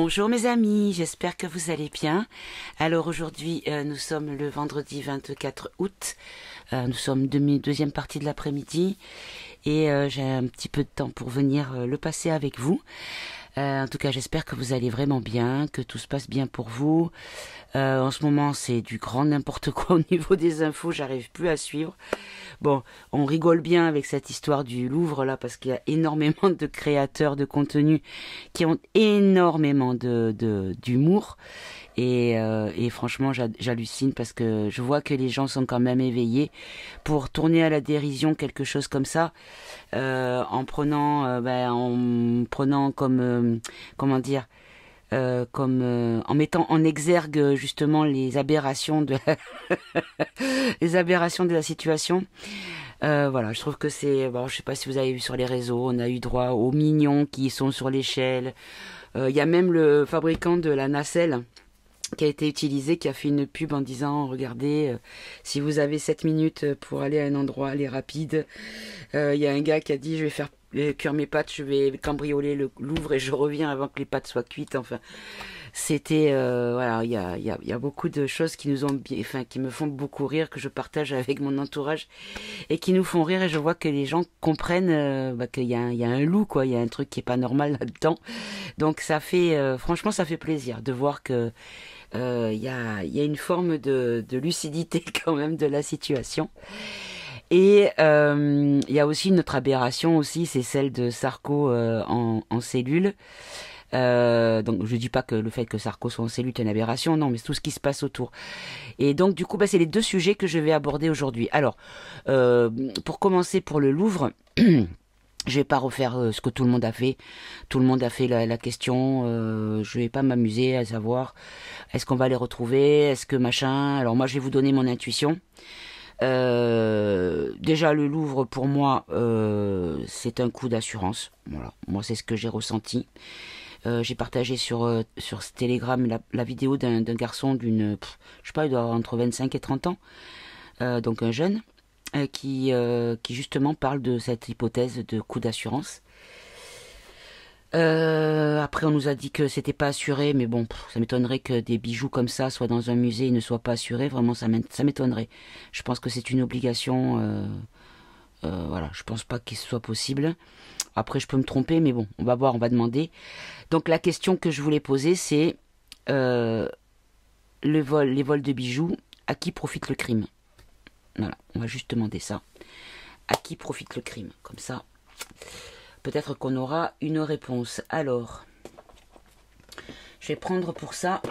Bonjour mes amis, j'espère que vous allez bien. Alors aujourd'hui, nous sommes le vendredi 24 août. Nous sommes deuxième partie de l'après-midi et j'ai un petit peu de temps pour venir le passer avec vous. En tout cas, j'espère que vous allez vraiment bien, que tout se passe bien pour vous. En ce moment, c'est du grand n'importe quoi au niveau des infos, j'arrive plus à suivre. Bon, on rigole bien avec cette histoire du Louvre là, parce qu'il y a énormément de créateurs de contenu qui ont énormément d'humour. Et franchement, j'hallucine parce que je vois que les gens sont quand même éveillés pour tourner à la dérision quelque chose comme ça, en prenant comme comment dire, en mettant en exergue justement les aberrations de les aberrations de la situation. Voilà, je trouve que c'est bon. Je sais pas si vous avez vu sur les réseaux, on a eu droit aux mignons qui sont sur l'échelle. Il y a même le fabricant de la nacelle qui a été utilisé, qui a fait une pub en disant regardez, si vous avez 7 minutes pour aller à un endroit, allez rapide. Il y a un gars qui a dit je vais faire cuire mes pâtes, je vais cambrioler le Louvre et je reviens avant que les pâtes soient cuites. Enfin, c'était voilà, il y a beaucoup de choses qui nous ont qui me font beaucoup rire, que je partage avec mon entourage et qui nous font rire, et je vois que les gens comprennent qu'il y a un loup, quoi, il y a un truc qui est pas normal là-dedans. Donc ça fait franchement ça fait plaisir de voir que il y a une forme de lucidité quand même de la situation. Et il y a aussi une autre aberration aussi, c'est celle de Sarko en cellule. Donc je dis pas que le fait que Sarko soit en cellule est une aberration, non, mais c'est tout ce qui se passe autour. Et donc du coup, c'est les deux sujets que je vais aborder aujourd'hui. Alors, pour commencer, pour le Louvre, je vais pas refaire ce que tout le monde a fait. Tout le monde a fait la question. Je vais pas m'amuser à savoir est-ce qu'on va les retrouver, est-ce que machin. Alors moi, je vais vous donner mon intuition. Déjà le Louvre pour moi c'est un coup d'assurance. Voilà, moi c'est ce que j'ai ressenti. J'ai partagé sur ce Telegram la vidéo d'un garçon je sais pas, il doit avoir entre 25 et 30 ans, donc un jeune qui justement parle de cette hypothèse de coup d'assurance. Après on nous a dit que c'était pas assuré, mais bon, ça m'étonnerait que des bijoux comme ça soient dans un musée et ne soient pas assurés. Vraiment, ça m'étonnerait. Je pense que c'est une obligation. Voilà, je pense pas qu'il soit possible. Après, je peux me tromper, mais bon, on va voir, on va demander. Donc la question que je voulais poser, c'est les vols de bijoux, à qui profite le crime? Voilà, on va juste demander ça. À qui profite le crime? Comme ça, peut-être qu'on aura une réponse. Alors, je vais prendre pour ça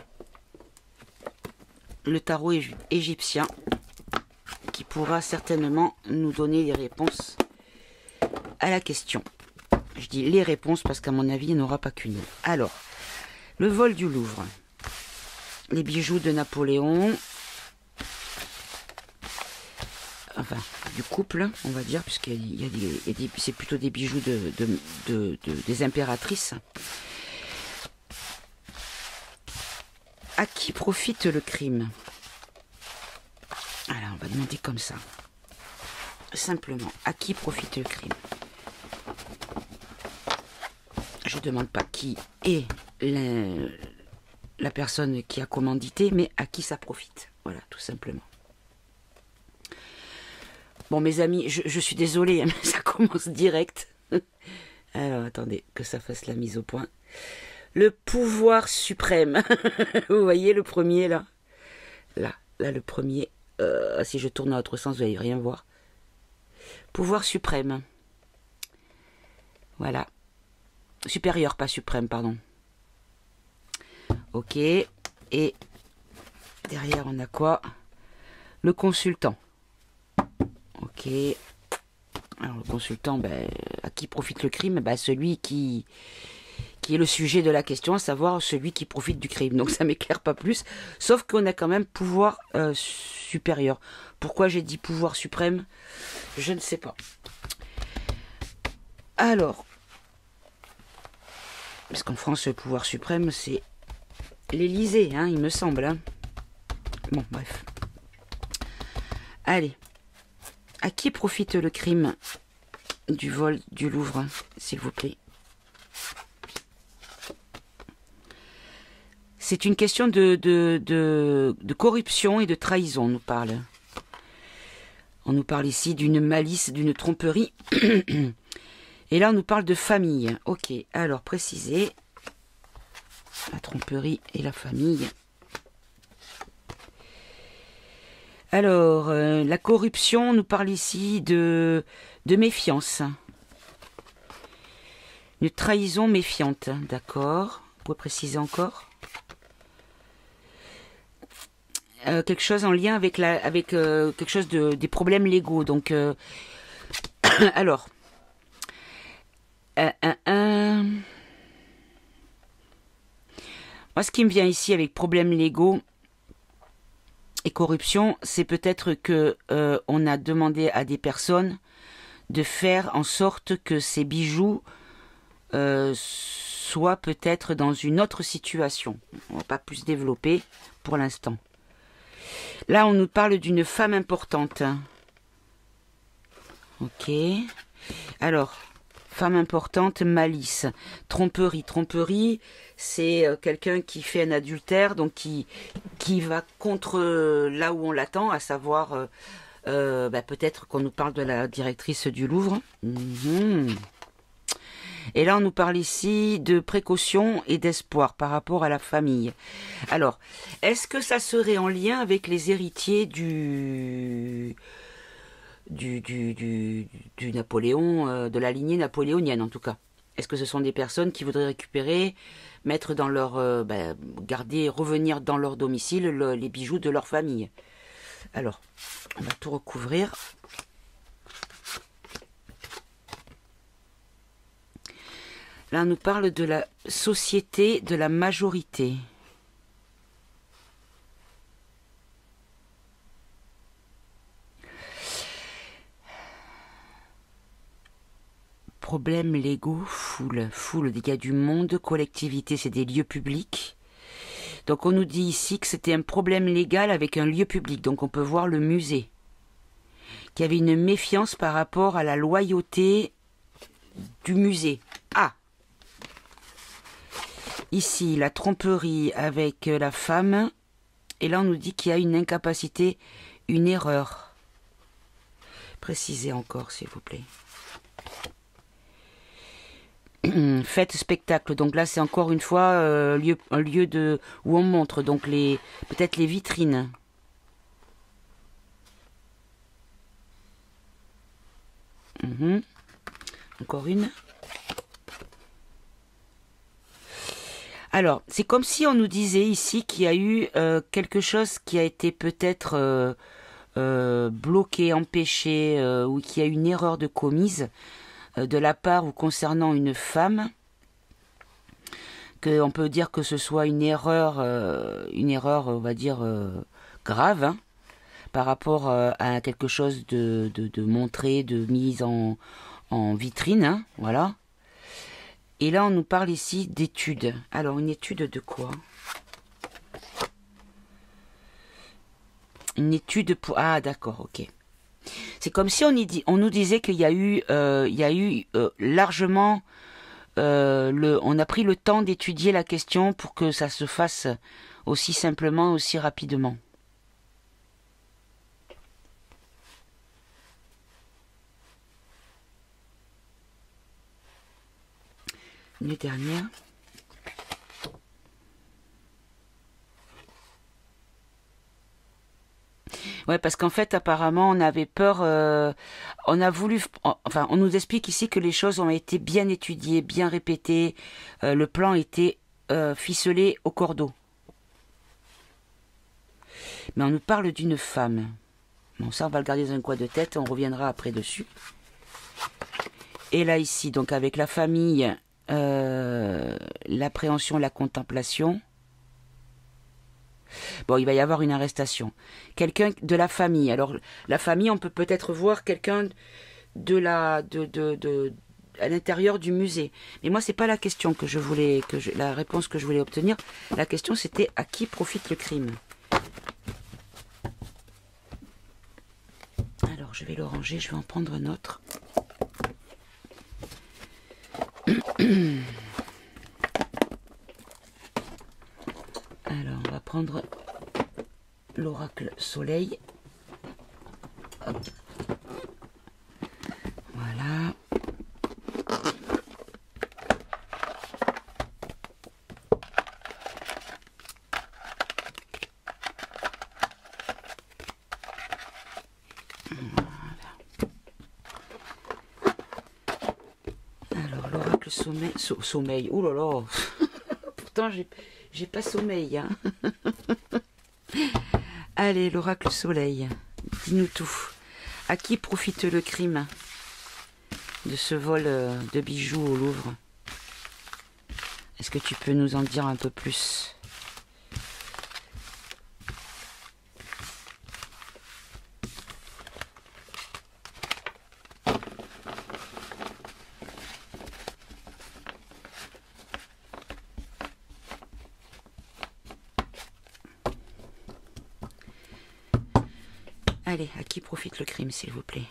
le tarot égyptien, qui pourra certainement nous donner les réponses à la question. Je dis les réponses parce qu'à mon avis, il n'y en aura pas qu'une. Alors, le vol du Louvre, les bijoux de Napoléon, enfin, du couple, on va dire, puisqu'il c'est plutôt des bijoux des impératrices. À qui profite le crime? Alors, on va demander comme ça. Simplement, à qui profite le crime? Je ne demande pas qui est la personne qui a commandité, mais à qui ça profite. Voilà, tout simplement. Bon, mes amis, je suis désolée, mais ça commence direct. Alors, attendez, que ça fasse la mise au point. Le pouvoir suprême. Vous voyez le premier, là? Là, le premier. Si je tourne dans l'autre sens, vous n'allez rien voir. Pouvoir suprême. Voilà. Supérieur, pas suprême, pardon. Ok. Et derrière, on a quoi? Le consultant. Ok. Alors, le consultant, à qui profite le crime? Celui qui est le sujet de la question, à savoir celui qui profite du crime. Donc, ça m'éclaire pas plus. Sauf qu'on a quand même pouvoir supérieur. Pourquoi j'ai dit pouvoir suprême? Je ne sais pas. Alors, parce qu'en France, le pouvoir suprême, c'est l'Élysée, hein, il me semble. Hein. Bon, bref. Allez. À qui profite le crime du vol du Louvre, s'il vous plaît? C'est une question de corruption et de trahison, on nous parle. On nous parle ici d'une malice, d'une tromperie. Et là, on nous parle de famille. Ok, alors précisez. La tromperie et la famille. Alors, la corruption, on nous parle ici de méfiance. Une trahison méfiante, d'accord. Vous pouvez préciser encore? Quelque chose en lien avec quelque chose des problèmes légaux. Donc, alors, moi, ce qui me vient ici avec problèmes légaux et corruption, c'est peut-être que on a demandé à des personnes de faire en sorte que ces bijoux soient peut-être dans une autre situation. On va pas plus développer pour l'instant. Là, on nous parle d'une femme importante. Ok. Alors, femme importante, malice, tromperie. Tromperie, c'est quelqu'un qui fait un adultère, donc qui va contre là où on l'attend, à savoir peut-être qu'on nous parle de la directrice du Louvre. Et là, on nous parle ici de précaution et d'espoir par rapport à la famille. Alors, est-ce que ça serait en lien avec les héritiers du Napoléon, de la lignée napoléonienne en tout cas? Est-ce que ce sont des personnes qui voudraient récupérer, mettre dans leur, garder, revenir dans leur domicile les bijoux de leur famille? Alors, on va tout recouvrir. Là, on nous parle de la société de la majorité. Problèmes légaux, foule, il y a du monde, collectivité, c'est des lieux publics. Donc on nous dit ici que c'était un problème légal avec un lieu public, donc on peut voir le musée, qu'il y avait une méfiance par rapport à la loyauté du musée. Ah! Ici, la tromperie avec la femme, et là on nous dit qu'il y a une incapacité, une erreur. Précisez encore, s'il vous plaît. Fête, spectacle, donc là c'est encore une fois un lieu où on montre donc peut-être les vitrines. Encore une. Alors, c'est comme si on nous disait ici qu'il y a eu quelque chose qui a été peut-être bloqué, empêché, ou qu'il y a eu une erreur de commise de la part ou concernant une femme, qu'on peut dire que ce soit une erreur, on va dire, grave, hein, par rapport à quelque chose de montré, de mise en vitrine, hein, voilà. Et là, on nous parle ici d'études. Alors, une étude de quoi? Une étude pour... Ah, d'accord, ok. C'est comme si on nous disait qu'il y a eu, largement... on a pris le temps d'étudier la question pour que ça se fasse aussi simplement, aussi rapidement. Une dernière. Ouais, parce qu'en fait, apparemment, on avait peur. On a voulu. Enfin, on nous explique ici que les choses ont été bien étudiées, bien répétées. Le plan était ficelé au cordeau. Mais on nous parle d'une femme. Bon, ça, on va le garder dans un coin de tête. On reviendra après dessus. Et là, ici, donc, avec la famille, l'appréhension, la contemplation. Bon, il va y avoir une arrestation. Quelqu'un de la famille. Alors, la famille, on peut peut-être voir quelqu'un à l'intérieur du musée. Mais moi, c'est pas la question que je voulais, la réponse que je voulais obtenir. La question, c'était à qui profite le crime. Alors, je vais le ranger. Je vais en prendre un autre. l'oracle soleil. Hop. Voilà. Alors, l'oracle sommeil. Ouh là là. Pourtant, j'ai pas sommeil. Hein. Allez, l'oracle soleil. Dis-nous tout. À qui profite le crime de ce vol de bijoux au Louvre? Est-ce que tu peux nous en dire un peu plus? Allez, à qui profite le crime, s'il vous plaît?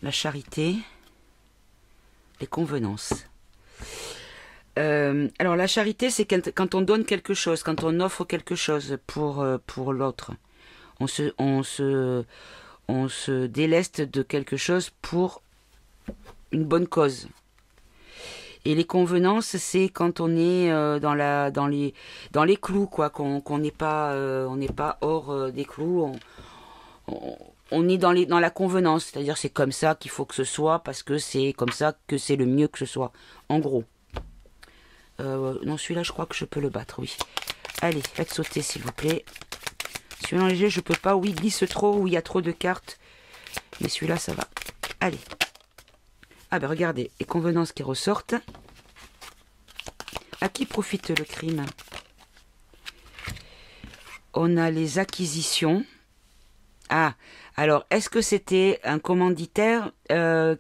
La charité, les convenances. Alors, la charité, c'est quand on donne quelque chose, quand on offre quelque chose pour l'autre. On se déleste de quelque chose pour une bonne cause. Et les convenances, c'est quand on est dans les clous, quoi, qu'on n'est pas hors des clous. On est dans la convenance, c'est-à-dire c'est comme ça qu'il faut que ce soit, parce que c'est comme ça que c'est le mieux que ce soit, en gros. Non, celui-là, je crois que je peux le battre, oui. Allez, faites sauter, s'il vous plaît. Celui-là, léger, je peux pas, oui, il glisse trop, ou il y a trop de cartes. Mais celui-là, ça va. Allez. Ah ben, regardez, les convenances qui ressortent. À qui profite le crime? On a les acquisitions. Ah, alors, est-ce que c'était un commanditaire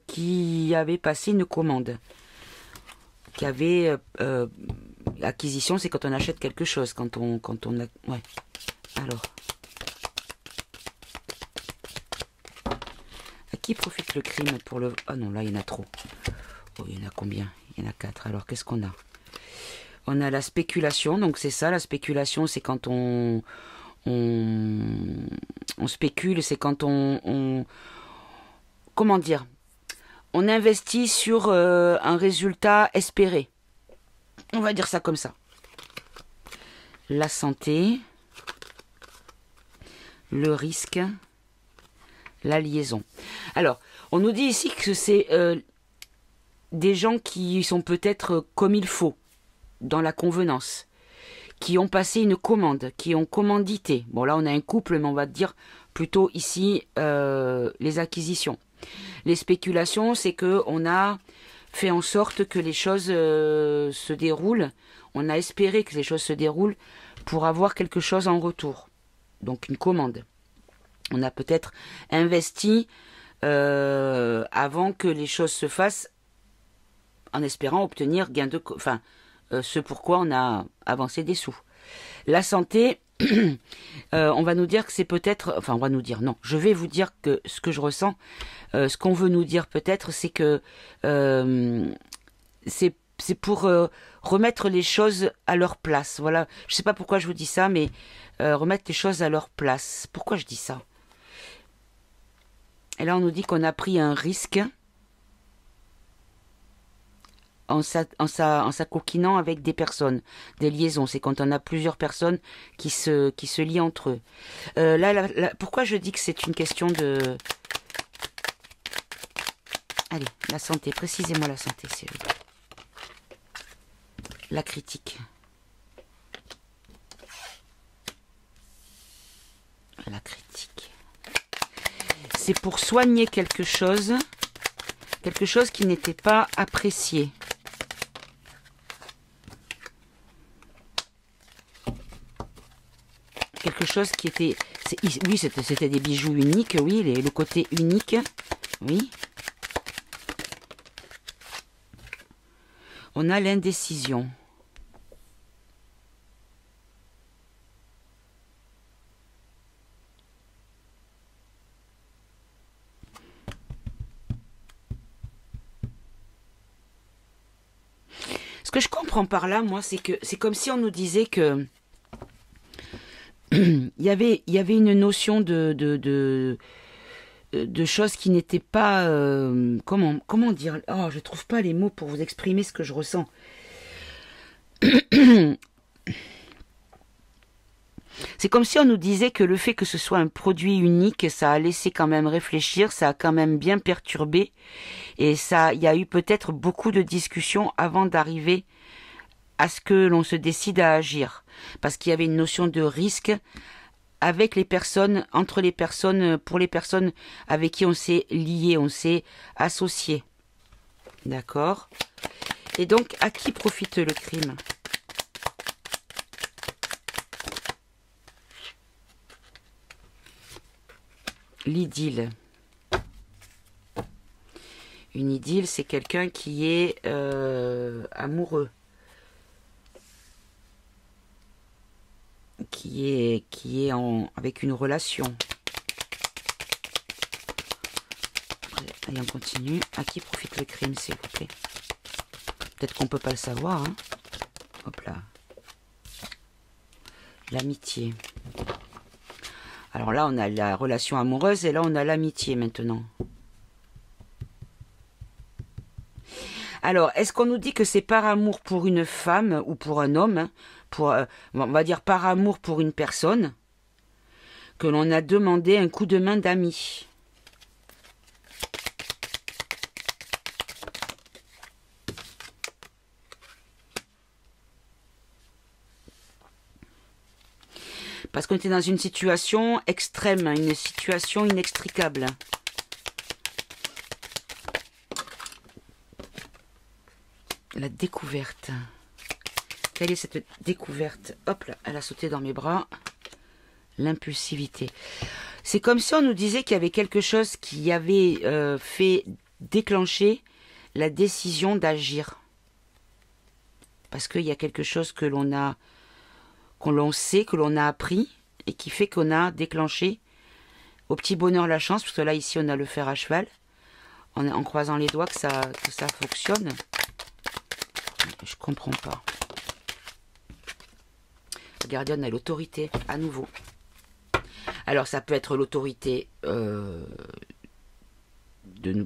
qui avait passé une commande? Qui avait... acquisition, c'est quand on achète quelque chose, quand on a... Ouais, alors... À qui profite le crime pour le... Ah non, là, il y en a trop. Oh, il y en a combien? Il y en a 4. Alors, qu'est-ce qu'on a? On a la spéculation, donc c'est ça, la spéculation, c'est quand on spécule, c'est quand comment dire, on investit sur un résultat espéré. On va dire ça comme ça. La santé, le risque, la liaison. Alors, on nous dit ici que c'est des gens qui sont peut-être comme il faut, dans la convenance, qui ont passé une commande, qui ont commandité. Bon, là, on a un couple, mais on va dire plutôt ici les acquisitions. Les spéculations, c'est que on a fait en sorte que les choses se déroulent. On a espéré que les choses se déroulent pour avoir quelque chose en retour. Donc, une commande. On a peut-être investi avant que les choses se fassent en espérant obtenir gain de... Enfin, ce pourquoi on a avancé des sous. La santé, on va nous dire que c'est peut-être... Enfin, on va nous dire, non, je vais vous dire que ce que je ressens, ce qu'on veut nous dire peut-être, c'est que c'est pour remettre les choses à leur place. Voilà, je ne sais pas pourquoi je vous dis ça, mais remettre les choses à leur place. Pourquoi je dis ça? Et là, on nous dit qu'on a pris un risque en s'acoquinant avec des personnes, des liaisons. C'est quand on a plusieurs personnes qui se lient entre eux. Là, pourquoi je dis que c'est une question de... Allez, la santé. Précisez-moi la santé, s'il vous plaît. La critique. La critique. C'est pour soigner quelque chose qui n'était pas apprécié. Quelque chose qui était... Oui, c'était des bijoux uniques, oui, le côté unique, oui. On a l'indécision. Ce que je comprends par là, moi, c'est que c'est comme si on nous disait que il y avait une notion de choses qui n'étaient pas... comment dire? Oh, je trouve pas les mots pour vous exprimer ce que je ressens. C'est comme si on nous disait que le fait que ce soit un produit unique, ça a laissé quand même réfléchir, ça a quand même bien perturbé, et ça, il y a eu peut-être beaucoup de discussions avant d'arriver à ce que l'on se décide à agir, parce qu'il y avait une notion de risque avec les personnes, entre les personnes, pour les personnes avec qui on s'est lié, on s'est associé. D'accord? Et donc, à qui profite le crime? L'idylle. Une idylle, c'est quelqu'un qui est amoureux. Qui est avec une relation. Allez, on continue. À qui profite le crime, s'il vous plaît? Peut-être qu'on peut pas le savoir. Hein. Hop là. L'amitié. Alors là, on a la relation amoureuse et là, on a l'amitié maintenant. Alors, est-ce qu'on nous dit que c'est par amour pour une femme ou pour un homme, hein, pour, on va dire par amour pour une personne, que l'on a demandé un coup de main d'ami? Parce qu'on était dans une situation extrême, une situation inextricable. La découverte. Quelle est cette découverte? Hop là, elle a sauté dans mes bras. L'impulsivité. C'est comme si on nous disait qu'il y avait quelque chose qui avait fait déclencher la décision d'agir. Parce qu'il y a quelque chose que l'on a, qu'on l'on sait, que l'on a appris, et qui fait qu'on a déclenché au petit bonheur la chance, parce que là, ici, on a le fer à cheval, en croisant les doigts que ça fonctionne. Je comprends pas. La gardienne a l'autorité, à nouveau. Alors, ça peut être l'autorité de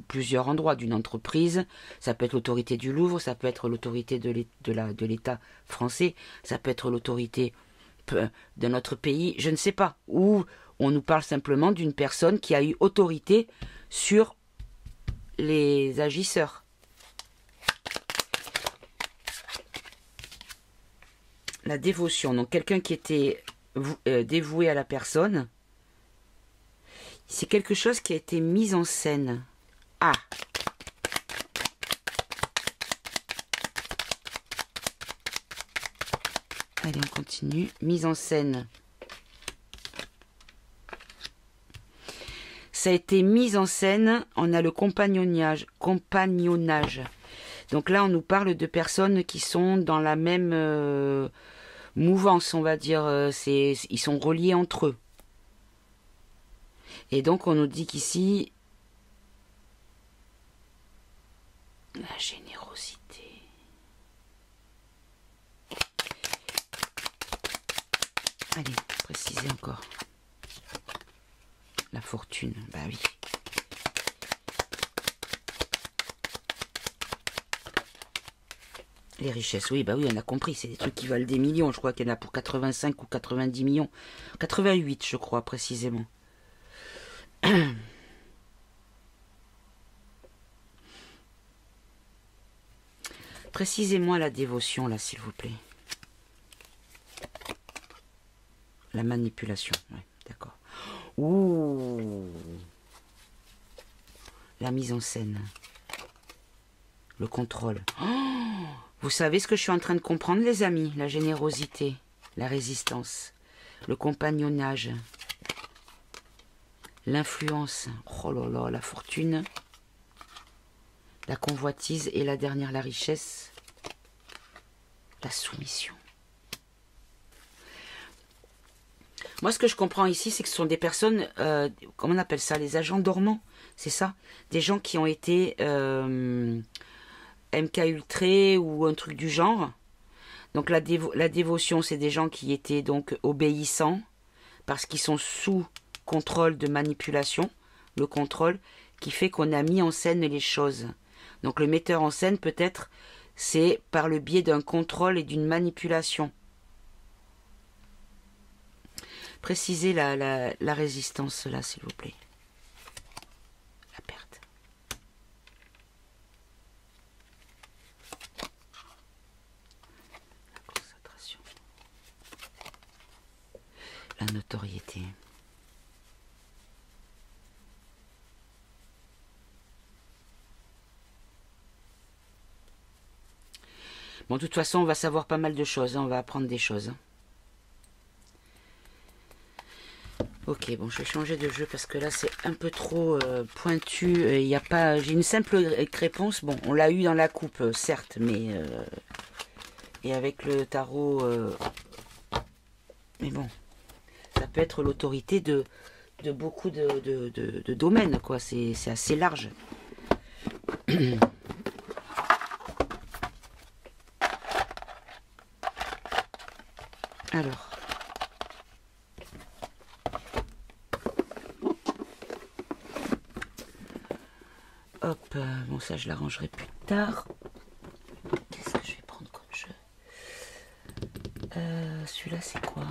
plusieurs endroits, d'une entreprise, ça peut être l'autorité du Louvre, ça peut être l'autorité de l'État français, ça peut être l'autorité de notre pays, je ne sais pas. Ou on nous parle simplement d'une personne qui a eu autorité sur les agisseurs. La dévotion, donc quelqu'un qui était dévoué à la personne, c'est quelque chose qui a été mis en scène. Ah! Allez, on continue. Mise en scène. Ça a été mis en scène. On a le compagnonnage. Donc là, on nous parle de personnes qui sont dans la même mouvance, on va dire. Ils sont reliés entre eux. Et donc, on nous dit qu'ici, la générosité. Allez, précisez encore. La fortune, bah oui. Les richesses, oui, bah oui, on a compris. C'est des trucs qui valent des millions. Je crois qu'il y en a pour 85 ou 90 millions. 88, je crois, précisément. Précisez-moi la dévotion, là, s'il vous plaît. La manipulation, oui, d'accord. Ouh. La mise en scène. Le contrôle. Oh, vous savez ce que je suis en train de comprendre, les amis? La générosité, la résistance, le compagnonnage, l'influence. Oh là là, la fortune, la convoitise et la dernière, la richesse, la soumission. Moi, ce que je comprends ici, c'est que ce sont des personnes, comment on appelle ça, les agents dormants, c'est ça? Des gens qui ont été MK ultrés ou un truc du genre. Donc la dévotion, c'est des gens qui étaient donc obéissants, parce qu'ils sont sous contrôle de manipulation, le contrôle qui fait qu'on a mis en scène les choses. Donc le metteur en scène, peut-être, c'est par le biais d'un contrôle et d'une manipulation. Précisez la résistance là, s'il vous plaît. La perte. La concentration. La notoriété. Bon, de toute façon, on va savoir pas mal de choses, hein, on va apprendre des choses. Hein. Ok, bon, je vais changer de jeu parce que là, c'est un peu trop pointu. Il y a pas, j'ai une simple réponse. Bon, on l'a eu dans la coupe, certes, mais et avec le tarot, mais bon, ça peut être l'autorité de beaucoup de domaines, quoi. C'est assez large. Alors. Hop, bon ça je l'arrangerai plus tard. Qu'est-ce que je vais prendre comme jeu? Celui-là c'est quoi?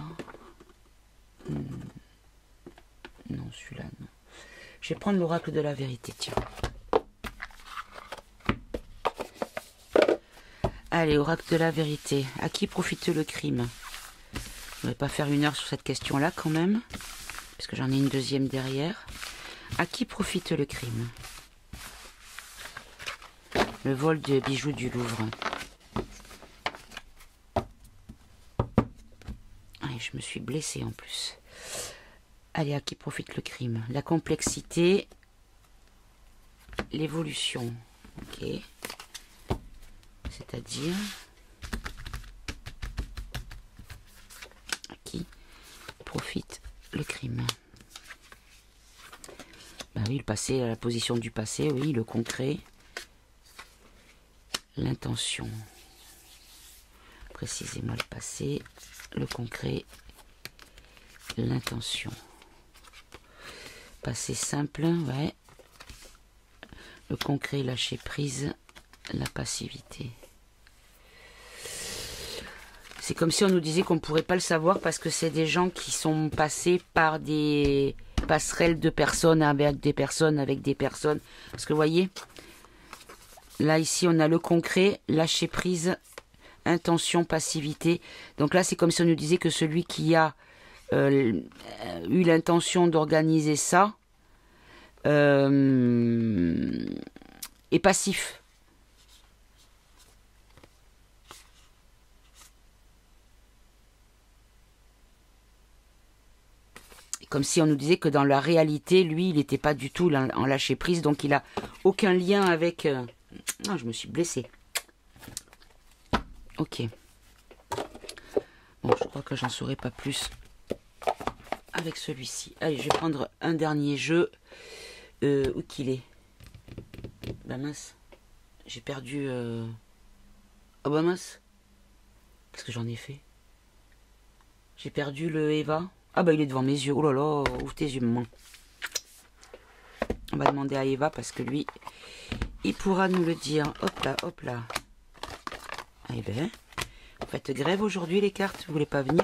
Non, celui-là non. Je vais prendre l'oracle de la vérité, tiens. Allez, oracle de la vérité. À qui profite le crime? Je ne vais pas faire 1 heure sur cette question-là quand même, parce que j'en ai une deuxième derrière. À qui profite le crime? Le vol de bijoux du Louvre. Allez, je me suis blessée en plus. Allez, à qui profite le crime? La complexité, l'évolution. Ok. C'est-à-dire... à qui profite le crime? Bah oui, le passé, la position du passé, oui, le concret. L'intention. Précisez-moi le passé, le concret, l'intention. Passé simple, ouais. Le concret, lâcher prise, la passivité. C'est comme si on nous disait qu'on ne pourrait pas le savoir parce que c'est des gens qui sont passés par des passerelles de personnes avec des personnes, Parce que vous voyez, là ici on a le concret, lâcher prise, intention, passivité. Donc là c'est comme si on nous disait que celui qui a eu l'intention d'organiser ça est passif. Comme si on nous disait que dans la réalité, lui, il n'était pas du tout en lâcher prise, donc il a aucun lien avec... Ah, je me suis blessée. Ok. Bon, je crois que j'en saurai pas plus avec celui-ci. Allez, je vais prendre un dernier jeu. Où qu'il est? Bah mince. J'ai perdu... Oh bah mince. Qu'est-ce que j'en ai fait? J'ai perdu le Eva. Ah bah il est devant mes yeux. Oh là là, ouvre tes yeux, maman. On va demander à Eva parce que lui, il pourra nous le dire. Hop là, hop là. Eh ben, vous faites grève aujourd'hui les cartes, vous voulez pas venir?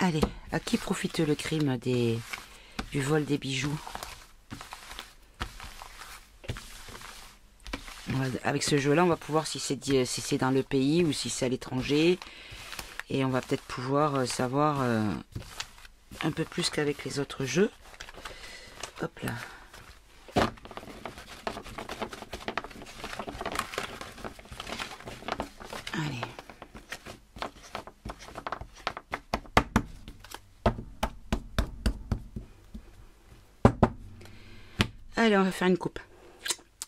Allez, à qui profite le crime du vol des bijoux? Avec ce jeu-là, on va pouvoir si c'est dans le pays ou si c'est à l'étranger. Et on va peut-être pouvoir savoir un peu plus qu'avec les autres jeux. Hop là. Allez. Allez, on va faire une coupe.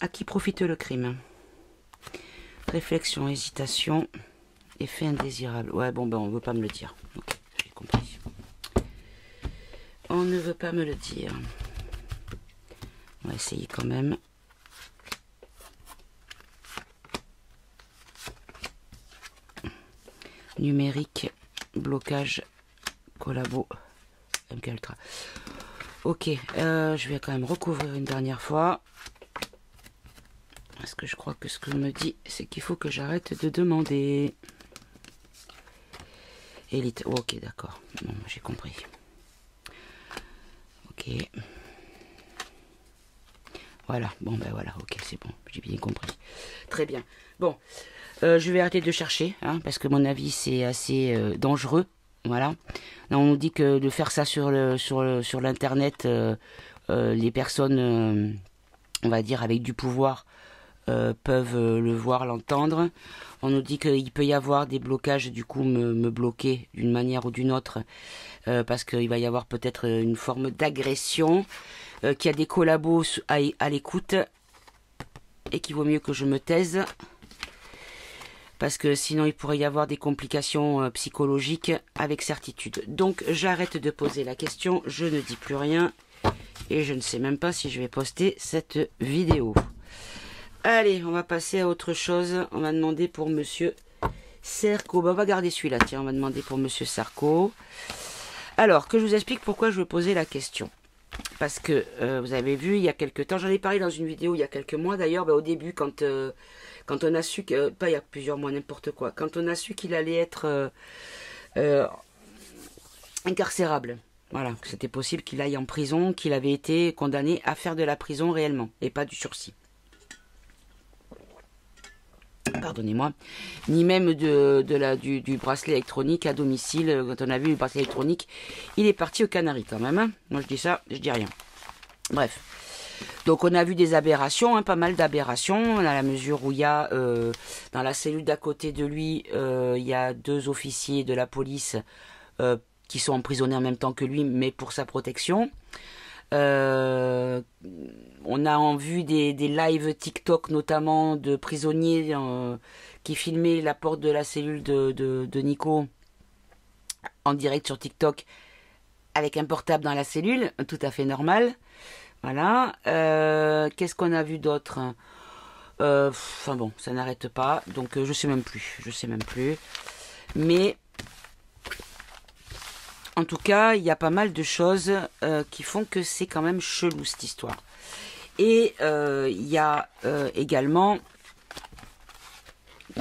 À qui profite le crime? Réflexion, hésitation, effet indésirable. Ouais, bon, ben on veut pas me le dire. Ok, j'ai compris. On ne veut pas me le dire. On va essayer quand même. numérique, blocage, collabo, MK Ultra. Ok, je vais quand même recouvrir une dernière fois. Parce que je crois que ce que me dit, c'est qu'il faut que j'arrête de demander. Élite, oh, ok, d'accord. Bon, j'ai compris. Ok. Voilà, bon ben voilà, ok, c'est bon, j'ai bien compris. Très bien. Bon, je vais arrêter de chercher, hein, parce que mon avis c'est assez dangereux. Voilà. Là, on nous dit que de faire ça sur l'internet, les personnes, on va dire avec du pouvoir, peuvent le voir, l'entendre. On nous dit qu'il peut y avoir des blocages, du coup me bloquer d'une manière ou d'une autre, parce qu'il va y avoir peut-être une forme d'agression, qu'il y a des collabos à l'écoute, et qu'il vaut mieux que je me taise, parce que sinon il pourrait y avoir des complications psychologiques avec certitude. Donc j'arrête de poser la question, je ne dis plus rien, et je ne sais même pas si je vais poster cette vidéo. Allez, on va passer à autre chose. On va demander pour Monsieur Sarko. Bah, on va garder celui-là. Tiens, on va demander pour Monsieur Sarko. Alors, que je vous explique pourquoi je vais poser la question. Parce que, vous avez vu, il y a quelques temps, j'en ai parlé dans une vidéo il y a quelques mois d'ailleurs, bah, au début, quand on a su, pas il y a plusieurs mois, n'importe quoi, quand on a su qu'il allait être incarcérable. Voilà, que c'était possible qu'il aille en prison, qu'il avait été condamné à faire de la prison réellement, et pas du sursis. Pardonnez-moi, ni même du bracelet électronique à domicile. Quand on a vu le bracelet électronique, il est parti aux Canaries quand même, hein. Moi je dis ça, je dis rien. Bref, donc on a vu des aberrations, hein, pas mal d'aberrations, à la mesure où il y a, dans la cellule d'à côté de lui, il y a 2 officiers de la police qui sont emprisonnés en même temps que lui, mais pour sa protection. On a vu des lives TikTok notamment de prisonniers qui filmaient la porte de la cellule de Nico en direct sur TikTok avec un portable dans la cellule, tout à fait normal. Voilà. Qu'est-ce qu'on a vu d'autre? Enfin bon, ça n'arrête pas, donc je sais même plus. Mais en tout cas, il y a pas mal de choses qui font que c'est quand même chelou cette histoire. Et il y a également,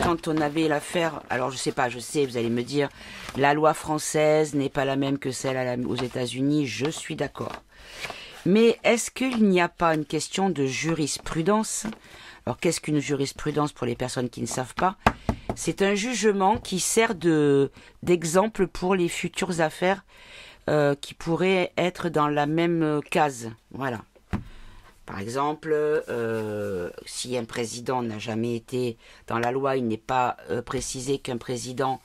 quand on avait l'affaire, alors je sais, vous allez me dire, la loi française n'est pas la même que celle aux États-Unis, je suis d'accord. Mais est-ce qu'il n'y a pas une question de jurisprudence? Alors qu'est-ce qu'une jurisprudence pour les personnes qui ne savent pas? C'est un jugement qui sert d'exemple pour les futures affaires qui pourraient être dans la même case. Voilà. Par exemple, si un président n'a jamais été dans la loi, il n'est pas précisé qu'un président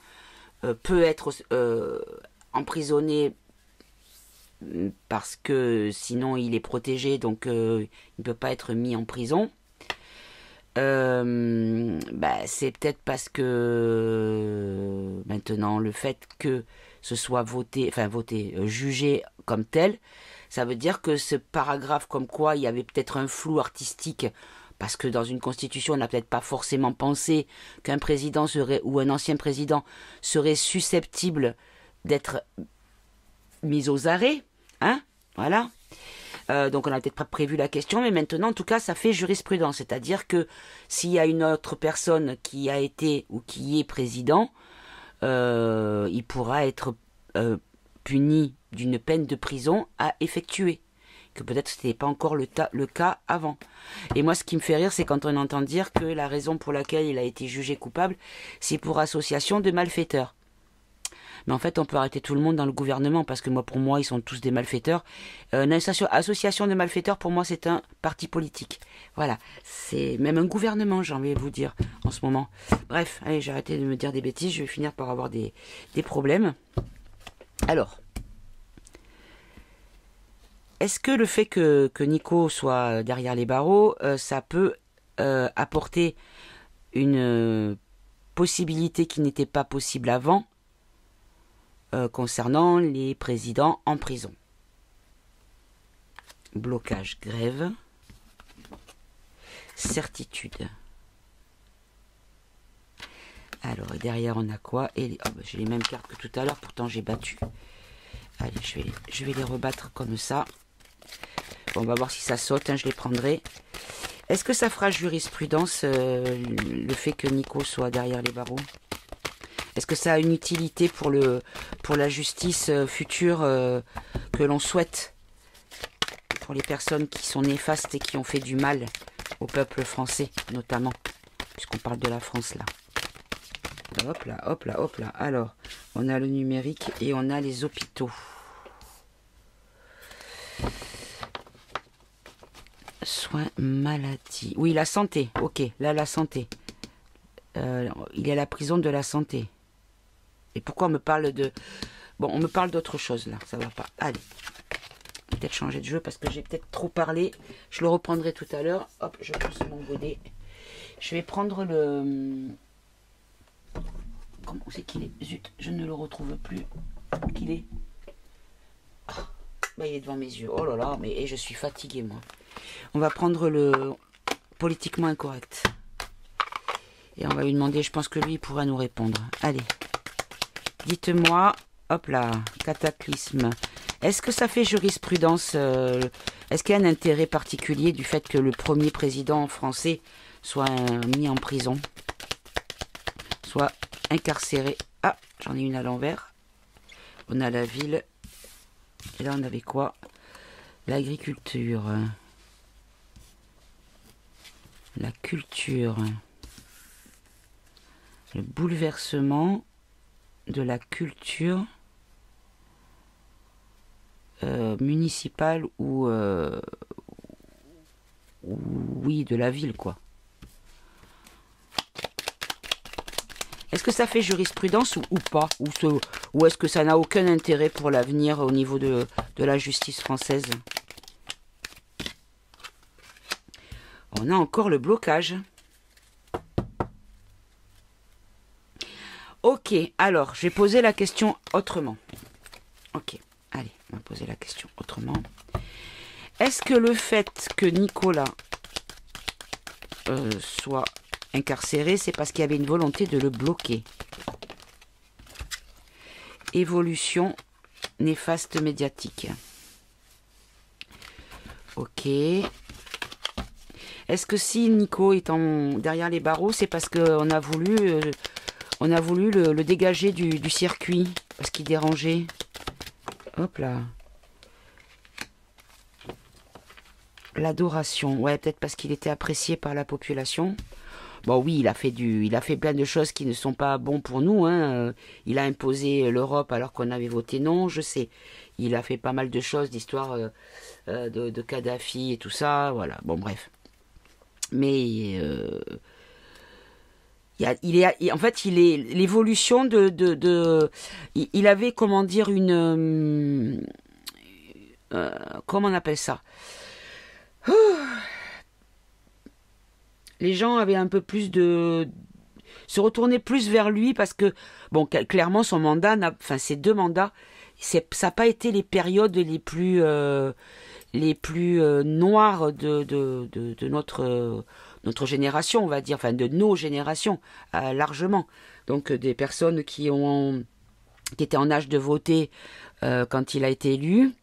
peut être emprisonné parce que sinon il est protégé, donc il ne peut pas être mis en prison. C'est peut-être parce que maintenant le fait que ce soit jugé comme tel, ça veut dire que ce paragraphe comme quoi il y avait peut-être un flou artistique, parce que dans une constitution on n'a peut-être pas forcément pensé qu'un président serait, ou un ancien président serait susceptible d'être mis aux arrêts, hein, voilà. Donc on n'a peut-être pas prévu la question, mais maintenant en tout cas ça fait jurisprudence, c'est-à-dire que s'il y a une autre personne qui a été ou qui est président, il pourra être puni d'une peine de prison à effectuer, que peut-être ce n'était pas encore le cas avant. Et moi ce qui me fait rire, c'est quand on entend dire que la raison pour laquelle il a été jugé coupable, c'est pour association de malfaiteurs. Mais en fait, on peut arrêter tout le monde dans le gouvernement, parce que pour moi, ils sont tous des malfaiteurs. Une association de malfaiteurs, pour moi, c'est un parti politique. Voilà. C'est même un gouvernement, j'ai envie de vous dire, en ce moment. Bref, allez, j'ai arrêté de me dire des bêtises, je vais finir par avoir des problèmes. Alors, est-ce que le fait que Nico soit derrière les barreaux, ça peut apporter une possibilité qui n'était pas possible avant, concernant les présidents en prison? Blocage, grève, certitude. Alors, et derrière, on a quoi? Et oh, bah, j'ai les mêmes cartes que tout à l'heure, pourtant j'ai battu. Allez, je vais les rebattre comme ça. Bon, on va voir si ça saute, hein, je les prendrai. Est-ce que ça fera jurisprudence, le fait que Nico soit derrière les barreaux? Est-ce que ça a une utilité pour la justice future que l'on souhaite? Pour les personnes qui sont néfastes et qui ont fait du mal au peuple français, notamment. Puisqu'on parle de la France, là. Hop là, hop là, hop là. Alors, on a le numérique et on a les hôpitaux. Soins, maladie. Oui, la santé. Ok, là, la santé. Il est à la prison de la santé. Et pourquoi on me parle de... Bon, on me parle d'autre chose, là. Ça va pas. Allez. Peut-être changer de jeu parce que j'ai peut-être trop parlé. Je le reprendrai tout à l'heure. Hop, je pousse mon godet. Je vais prendre le... Comment c'est qu'il est? Zut, je ne le retrouve plus. Où qu'il est? Ah, bah, il est devant mes yeux. Oh là là, mais je suis fatiguée, moi. On va prendre le politiquement incorrect. Et on va lui demander, je pense que lui, il pourra nous répondre. Allez. Dites-moi, hop là, cataclysme. Est-ce que ça fait jurisprudence? Est-ce qu'il y a un intérêt particulier du fait que le premier président français soit mis en prison? Soit incarcéré. Ah, j'en ai une à l'envers. On a la ville. Et là, on avait quoi? L'agriculture. La culture. Le bouleversement de la culture municipale ou oui, de la ville, quoi. Est-ce que ça fait jurisprudence ou pas? Ou est-ce que ça n'a aucun intérêt pour l'avenir au niveau de la justice française? On a encore le blocage. Ok, alors, je vais poser la question autrement. Ok, allez, on va poser la question autrement. Est-ce que le fait que Nicolas soit incarcéré, c'est parce qu'il y avait une volonté de le bloquer? Évolution néfaste médiatique. Ok. Est-ce que si Nico est derrière les barreaux, c'est parce qu'on a voulu... on a voulu le dégager du circuit, parce qu'il dérangeait. Hop là. L'adoration. Ouais, peut-être parce qu'il était apprécié par la population. Bon, oui, il a fait plein de choses qui ne sont pas bons pour nous. Hein. Il a imposé l'Europe alors qu'on avait voté non, je sais. Il a fait pas mal de choses, d'histoire de Kadhafi et tout ça. Voilà, bon, bref. Mais... en fait, il est l'évolution il avait, comment dire, comment on appelle ça? Les gens avaient un peu plus se retournaient plus vers lui parce que, bon, clairement, son mandat, enfin, ses deux mandats, ça n'a pas été les périodes les plus noires de notre génération, on va dire, enfin de nos générations, largement. Donc des personnes qui étaient en âge de voter quand il a été élu,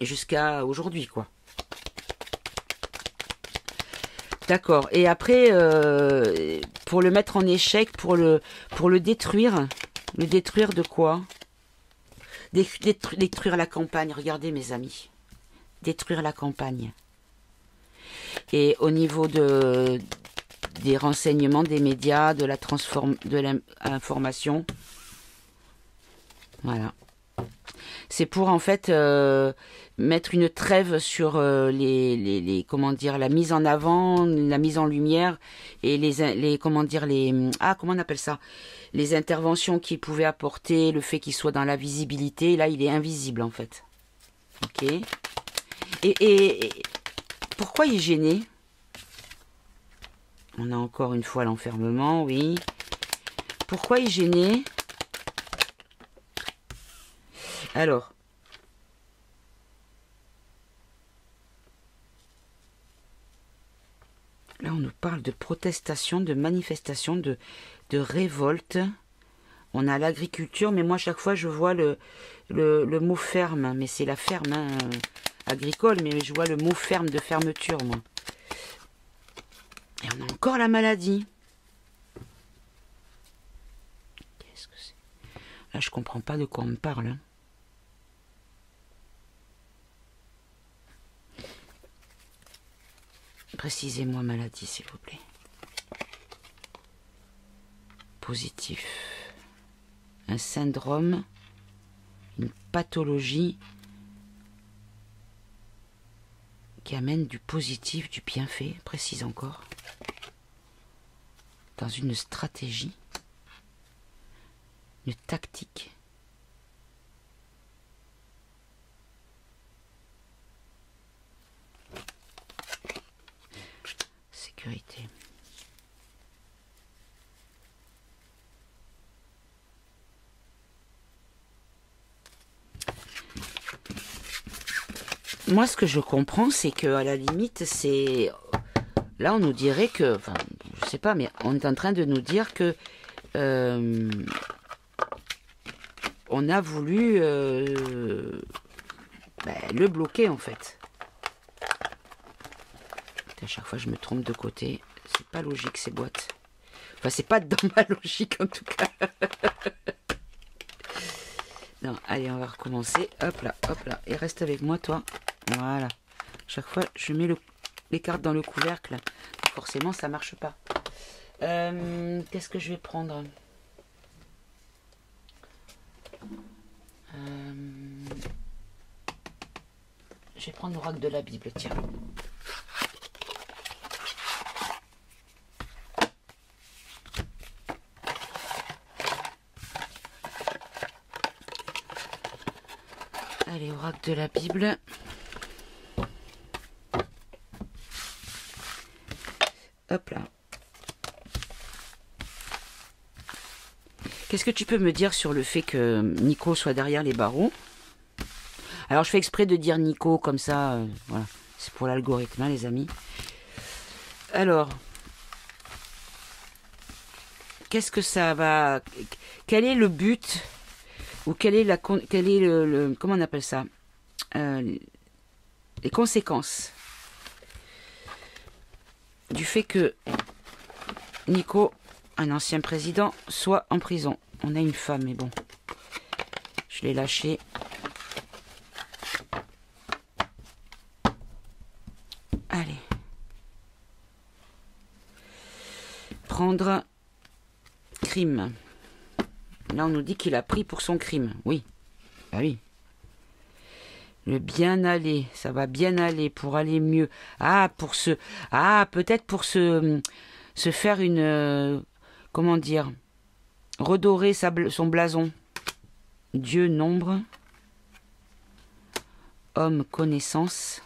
jusqu'à aujourd'hui, quoi. D'accord. Et après, pour le mettre en échec, pour le détruire de quoi? Détruire la campagne. Regardez, mes amis. Détruire la campagne. Et au niveau des renseignements, des médias, de l'information. Voilà. C'est pour en fait mettre une trêve sur comment dire, la mise en avant, la mise en lumière et comment on appelle ça, les interventions qu'il pouvait apporter, le fait qu'il soit dans la visibilité. Là, il est invisible en fait. Ok. Et pourquoi il est gêné? On a encore une fois l'enfermement, oui. Pourquoi il est gêné? Alors, là on nous parle de protestation, de manifestation, de révolte. On a l'agriculture, mais moi, à chaque fois, je vois le mot ferme. Mais c'est la ferme hein, agricole, mais je vois le mot ferme de fermeture, moi. Et on a encore la maladie. Qu'est-ce que c'est? Là, je comprends pas de quoi on me parle. Hein. Précisez-moi maladie, s'il vous plaît. Positif. Un syndrome, une pathologie qui amène du positif, du bienfait, précise encore, dans une stratégie, une tactique. Sécurité. Moi, ce que je comprends, c'est que à la limite, c'est... Là, on nous dirait que... Enfin, je sais pas, mais on est en train de nous dire que... on a voulu le bloquer, en fait. À chaque fois, je me trompe de côté. C'est pas logique, ces boîtes. Enfin, c'est pas dans ma logique, en tout cas. Non, allez, on va recommencer. Hop là, hop là. Et reste avec moi, toi. Voilà. Chaque fois, je mets les cartes dans le couvercle. Forcément, ça marche pas. Qu'est-ce que je vais prendre? Je vais prendre l'oracle de la Bible, tiens. Allez, oracle de la Bible. Hop là. Qu'est-ce que tu peux me dire sur le fait que Nico soit derrière les barreaux? Alors, je fais exprès de dire Nico comme ça. Voilà. C'est pour l'algorithme, hein, les amis. Alors, qu'est-ce que ça va... Quel est le but? Ou quel est le comment on appelle ça? Les conséquences du fait que Nico, un ancien président, soit en prison. On a une femme, mais bon. Je l'ai lâché. Allez. Prendre crime. Là, on nous dit qu'il a pris pour son crime. Oui. Ah oui. Le bien aller. Ça va bien aller pour aller mieux. Ah, pour se... Ah, peut-être pour se faire une... comment dire? Redorer son blason. Dieu, nombre. Homme, connaissance.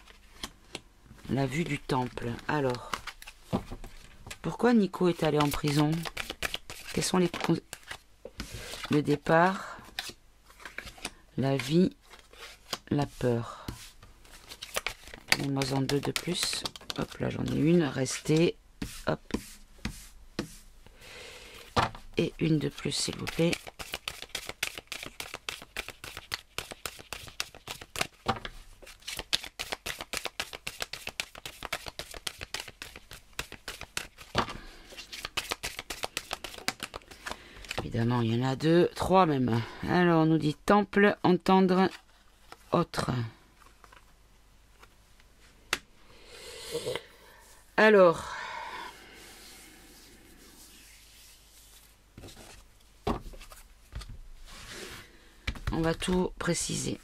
La vue du temple. Alors, pourquoi Nico est allé en prison? Quels sont les... Le départ, la vie, la peur. Donnez-moi en deux de plus. Hop, là j'en ai une. Restez. Hop. Et une de plus, s'il vous plaît. Évidemment, il y en a deux, trois même. Alors, on nous dit temple, entendre, autre. Alors, on va tout préciser.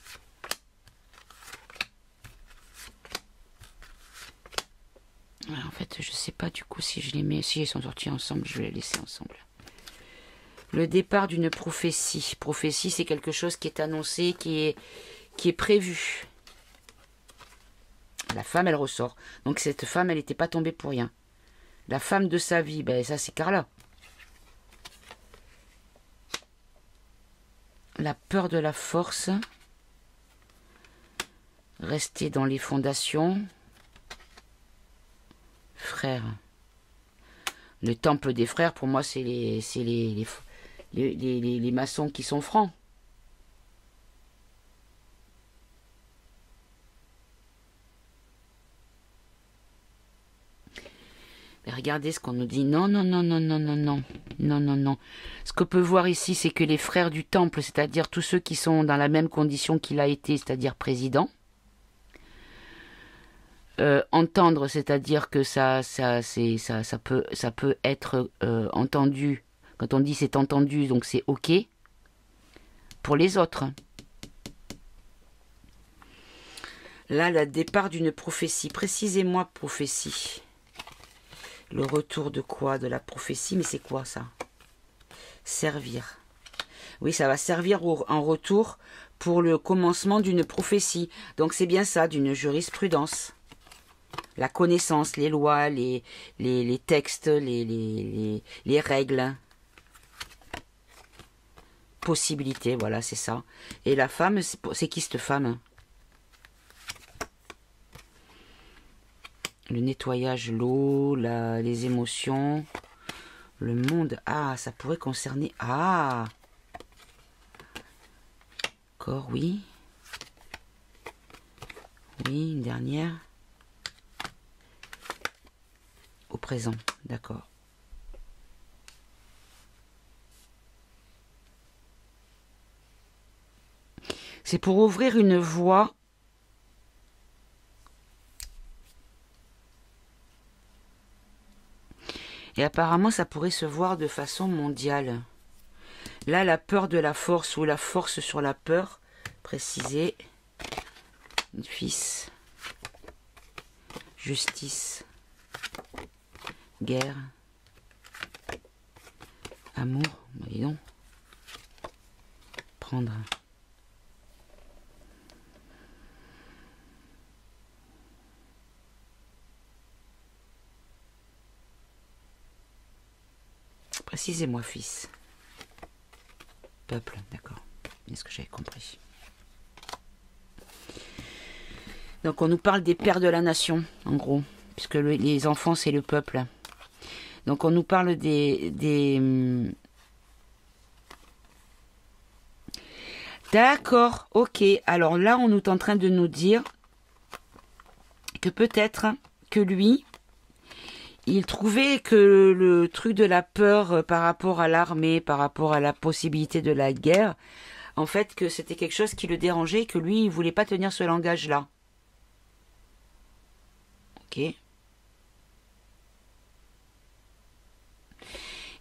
En fait, je sais pas du coup si je les mets, si ils sont sortis ensemble, je vais les laisser ensemble. Le départ d'une prophétie. Prophétie, c'est quelque chose qui est annoncé, qui est prévu. La femme, elle ressort. Donc cette femme, elle n'était pas tombée pour rien. La femme de sa vie, ben ça c'est Carla. La peur de la force. Rester dans les fondations. Frère. Le temple des frères, pour moi, c'est les maçons qui sont francs. Mais regardez ce qu'on nous dit. Non, non, non, non, non, non, non. Non, non, non. Ce qu'on peut voir ici, c'est que les frères du temple, c'est-à-dire tous ceux qui sont dans la même condition qu'il a été, c'est-à-dire président, entendre, c'est-à-dire que ça peut être entendu. Quand on dit c'est entendu, donc c'est ok pour les autres. Là, le départ d'une prophétie. Précisez-moi prophétie. Le retour de quoi? De la prophétie, mais c'est quoi ça? Servir. Oui, ça va servir en retour pour le commencement d'une prophétie. Donc c'est bien ça, d'une jurisprudence. La connaissance, les lois, les textes, les règles. Possibilités, voilà, c'est ça. Et la femme, c'est qui cette femme? Le nettoyage, l'eau, les émotions, le monde. Ah, ça pourrait concerner... Ah, d'accord, oui. Oui, une dernière. Au présent, d'accord. C'est pour ouvrir une voie. Et apparemment, ça pourrait se voir de façon mondiale. Là, la peur de la force ou la force sur la peur, précisé. Fils. Justice. Guerre. Amour. Dis donc. Prendre. Précisez-moi, fils. Peuple, d'accord. Est-ce que j'avais compris? Donc on nous parle des pères de la nation, en gros. Puisque les enfants, c'est le peuple. Donc on nous parle D'accord, ok. Alors là, on est en train de nous dire que peut-être que lui... Il trouvait que le truc de la peur par rapport à l'armée, par rapport à la possibilité de la guerre, en fait, que c'était quelque chose qui le dérangeait, que lui, il voulait pas tenir ce langage-là. Ok. Et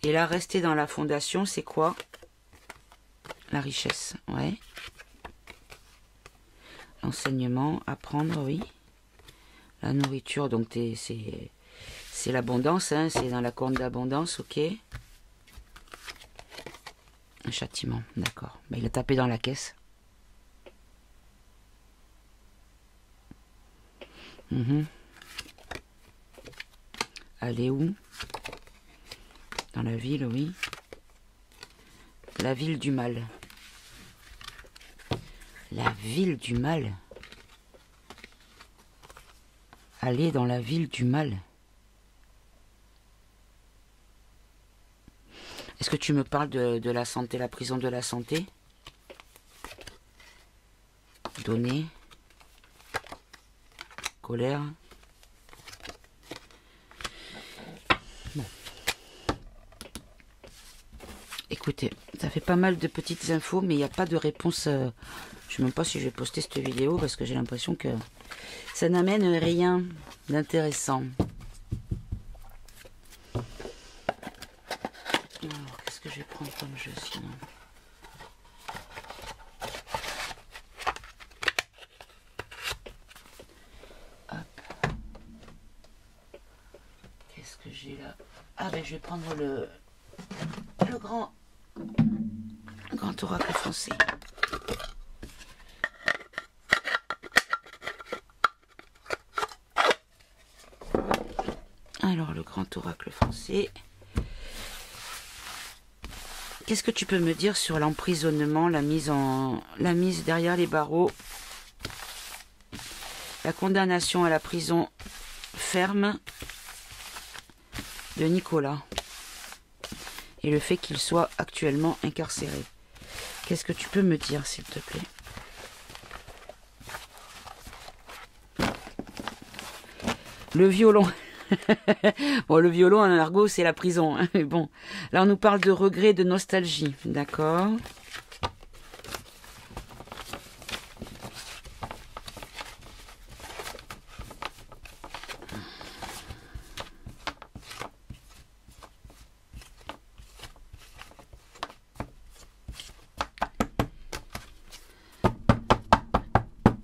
là, rester dans la fondation, c'est quoi? La richesse, ouais. L'enseignement, apprendre, oui. La nourriture, donc c'est l'abondance, hein, c'est dans la corne d'abondance, ok. Un châtiment, d'accord. Ben, il a tapé dans la caisse. Aller où? Dans la ville, oui. La ville du mal. La ville du mal. Aller dans la ville du mal. Est-ce que tu me parles de la santé, la prison de la santé? Donner. Colère. Bon. Écoutez, ça fait pas mal de petites infos, mais il n'y a pas de réponse. Je ne sais même pas si je vais poster cette vidéo, parce que j'ai l'impression que ça n'amène rien d'intéressant. Alors, qu'est-ce que je vais prendre comme jeu sinon? Hop. Qu'est-ce que j'ai là? Ah ben je vais prendre le grand oracle foncé. Alors le grand oracle foncé. Qu'est-ce que tu peux me dire sur l'emprisonnement, la mise derrière les barreaux, la condamnation à la prison ferme de Nicolas et le fait qu'il soit actuellement incarcéré. Qu'est-ce que tu peux me dire, s'il te plaît? Le violon. Bon, le violon en argot, c'est la prison. Hein, mais bon, là, on nous parle de regret, de nostalgie. D'accord.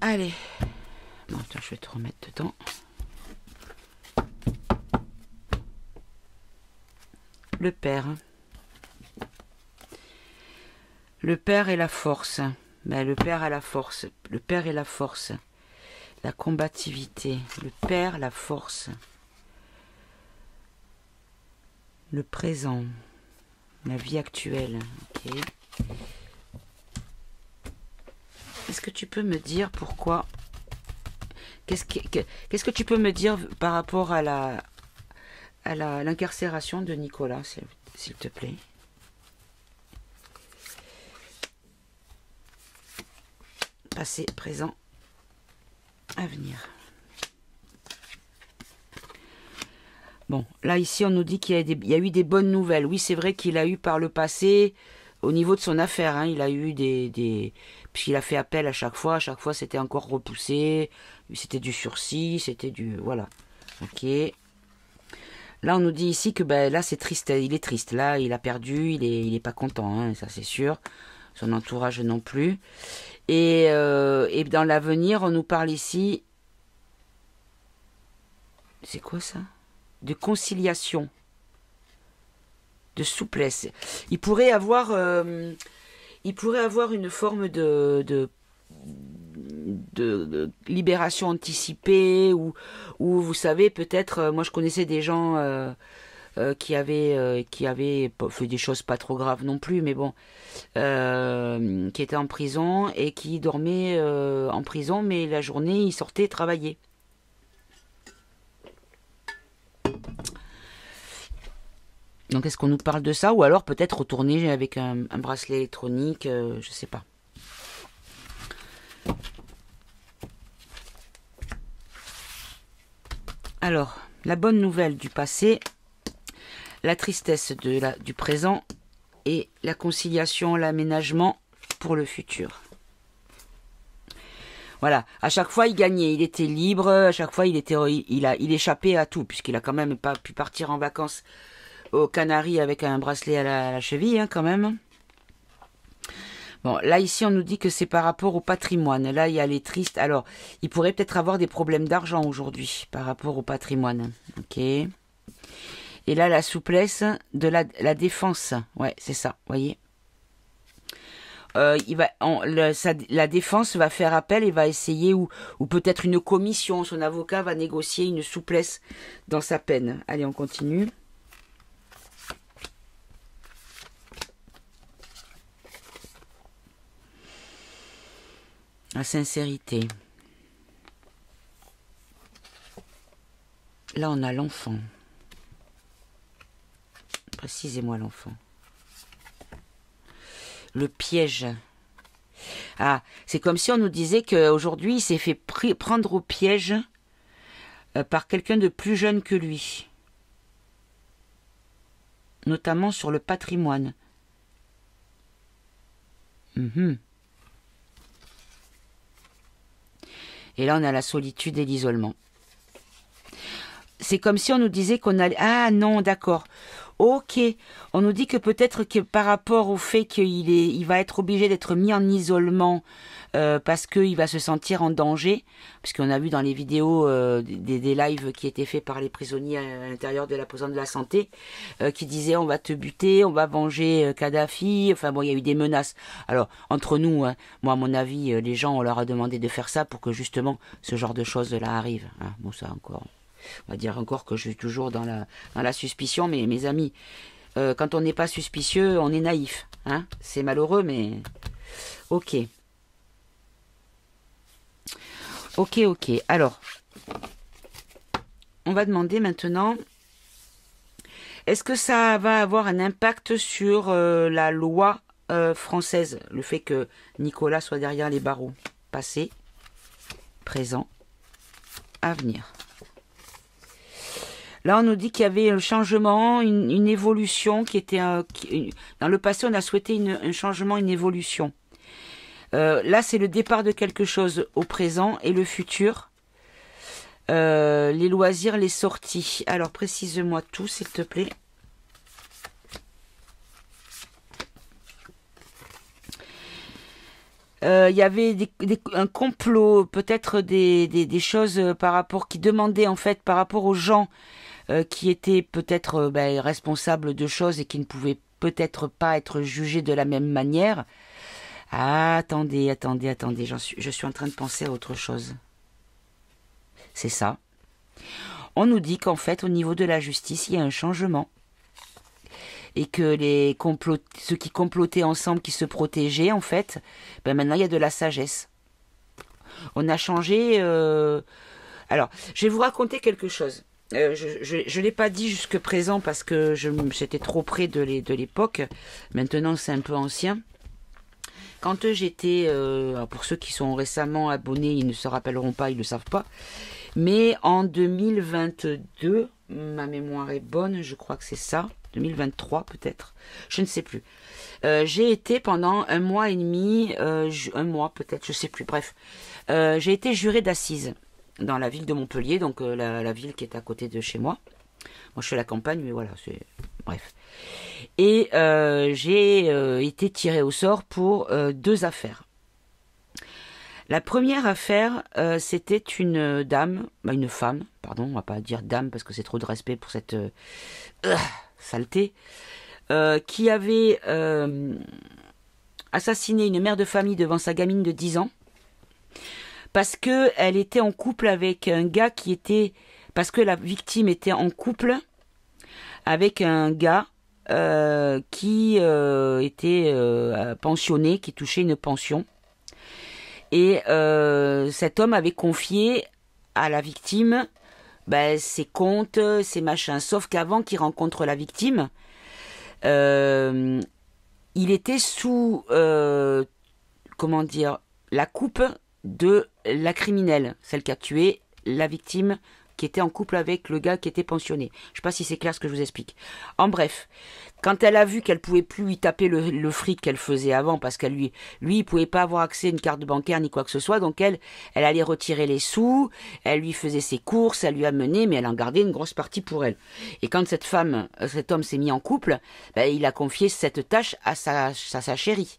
Allez. Bon, attends, je vais te remettre dedans. Le père. Le père et la force. Ben, le père a la force. Le père et la force. La combativité. Le père, la force. Le présent. La vie actuelle. Ok. Est-ce que tu peux me dire pourquoi? Qu'est-ce que tu peux me dire par rapport à l'incarcération de Nicolas, s'il te plaît? Passé, présent, avenir. Bon, là ici on nous dit qu'il y a eu des bonnes nouvelles. Oui, c'est vrai qu'il a eu par le passé, au niveau de son affaire, hein, il a eu puisqu'il a fait appel à chaque fois c'était encore repoussé, c'était du sursis, c'était du... Voilà. Ok. Là on nous dit ici que ben, là c'est triste, il est triste, là il a perdu, il est pas content, hein, ça c'est sûr. Son entourage non plus. Et dans l'avenir, on nous parle ici... C'est quoi ça? De conciliation. De souplesse. Il pourrait avoir une forme de libération anticipée, ou vous savez, peut-être, moi je connaissais des gens... qui avait fait des choses pas trop graves non plus, mais bon, qui était en prison et qui dormait en prison, mais la journée, il sortait travailler. Donc, est-ce qu'on nous parle de ça? Ou alors peut-être retourner avec un bracelet électronique, je sais pas. Alors, la bonne nouvelle du passé... La tristesse du présent et la conciliation, l'aménagement pour le futur. Voilà, à chaque fois il gagnait, il était libre, à chaque fois il échappait à tout, puisqu'il a quand même pas pu partir en vacances aux Canaries avec un bracelet à la cheville, hein, quand même. Bon, là ici on nous dit que c'est par rapport au patrimoine. Là il y a les tristes. Alors, il pourrait peut-être avoir des problèmes d'argent aujourd'hui par rapport au patrimoine. Ok. Et là, la souplesse de la défense. Ouais, c'est ça, voyez. La défense va faire appel et va essayer, ou peut-être une commission, son avocat va négocier une souplesse dans sa peine. Allez, on continue. La sincérité. Là, on a l'enfant. Précisez-moi l'enfant. Le piège. Ah, c'est comme si on nous disait qu'aujourd'hui, il s'est fait prendre au piège par quelqu'un de plus jeune que lui. Notamment sur le patrimoine. Et là, on a la solitude et l'isolement. C'est comme si on nous disait qu'on allait... Ah non, d'accord. Ok, on nous dit que peut-être que par rapport au fait il va être obligé d'être mis en isolement parce qu'il va se sentir en danger, puisqu'on a vu dans les vidéos des lives qui étaient faits par les prisonniers à l'intérieur de la prison de la santé, qui disaient on va te buter, on va venger Kadhafi, enfin bon, il y a eu des menaces. Alors, entre nous, hein, moi à mon avis, les gens, on leur a demandé de faire ça pour que justement ce genre de choses-là arrive. Hein. Bon, ça encore... On va dire encore que je suis toujours dans la suspicion, mais mes amis, quand on n'est pas suspicieux, on est naïf. Hein, c'est malheureux, mais... Ok. Ok. Alors, on va demander maintenant Est-ce que ça va avoir un impact sur la loi française, le fait que Nicolas soit derrière les barreaux? Passé, présent, avenir. Là, on nous dit qu'il y avait un changement, une évolution qui était... dans le passé, on a souhaité un changement, une évolution. Là, c'est le départ de quelque chose au présent et le futur. Les loisirs, les sorties. Alors, précise-moi tout, s'il te plaît. Il y avait un complot, peut-être des choses par rapport, qui demandaient en fait par rapport aux gens qui étaient peut-être responsables de choses et qui ne pouvaient peut-être pas être jugés de la même manière. Ah, attendez, je suis en train de penser à autre chose. C'est ça. On nous dit qu'en fait, au niveau de la justice, il y a un changement. Et que ceux qui complotaient ensemble, qui se protégeaient, en fait, maintenant, il y a de la sagesse. On a changé... Alors, je vais vous raconter quelque chose. Je ne l'ai pas dit jusque présent parce que j'étais trop près de l'époque. Maintenant, c'est un peu ancien. Quand j'étais... pour ceux qui sont récemment abonnés, ils ne se rappelleront pas, ils ne le savent pas. Mais en 2022, ma mémoire est bonne, je crois que c'est ça. 2023 peut-être, je ne sais plus. J'ai été pendant 1 mois et demi, 1 mois peut-être, je sais plus, bref. J'ai été jurée d'assises dans la ville de Montpellier, donc la ville qui est à côté de chez moi. Moi je suis à la campagne, mais voilà, c'est... Bref. Et j'ai été tirée au sort pour 2 affaires. La première affaire, c'était une dame, une femme, pardon, on va pas dire dame parce que c'est trop de respect pour cette saleté, qui avait assassiné une mère de famille devant sa gamine de 10 ans, parce que elle était en couple avec un gars qui était... Parce que la victime était en couple avec un gars qui était pensionné, qui touchait une pension. Et cet homme avait confié à la victime ses comptes, ses machins. Sauf qu'avant qu'il rencontre la victime, il était sous, comment dire, la coupe de la criminelle, celle qui a tué la victime, qui était en couple avec le gars qui était pensionné. Je sais pas si c'est clair ce que je vous explique. En bref, quand elle a vu qu'elle pouvait plus lui taper le fric qu'elle faisait avant, parce qu'elle lui, il pouvait pas avoir accès à une carte bancaire ni quoi que ce soit, donc elle allait retirer les sous, elle lui faisait ses courses, elle lui amenait, mais elle en gardait une grosse partie pour elle. Et quand cet homme s'est mis en couple, il a confié cette tâche à sa chérie.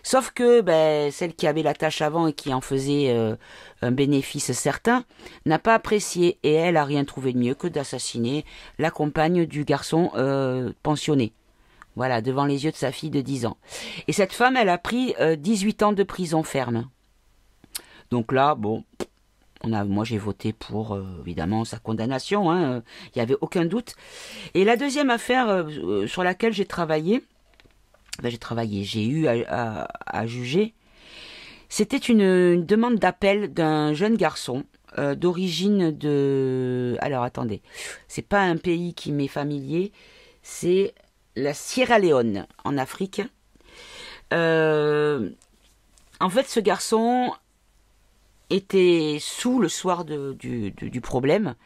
Sauf que celle qui avait la tâche avant et qui en faisait un bénéfice certain n'a pas apprécié, et elle a rien trouvé de mieux que d'assassiner la compagne du garçon pensionné. Voilà, devant les yeux de sa fille de 10 ans. Et cette femme, elle a pris 18 ans de prison ferme. Donc là, bon, moi j'ai voté pour, évidemment, sa condamnation, il n'y avait aucun doute. Et la deuxième affaire sur laquelle j'ai travaillé, j'ai eu à juger. C'était une demande d'appel d'un jeune garçon d'origine de... Alors attendez, c'est pas un pays qui m'est familier, c'est la Sierra Leone en Afrique. En fait, ce garçon était sous le soir du problème.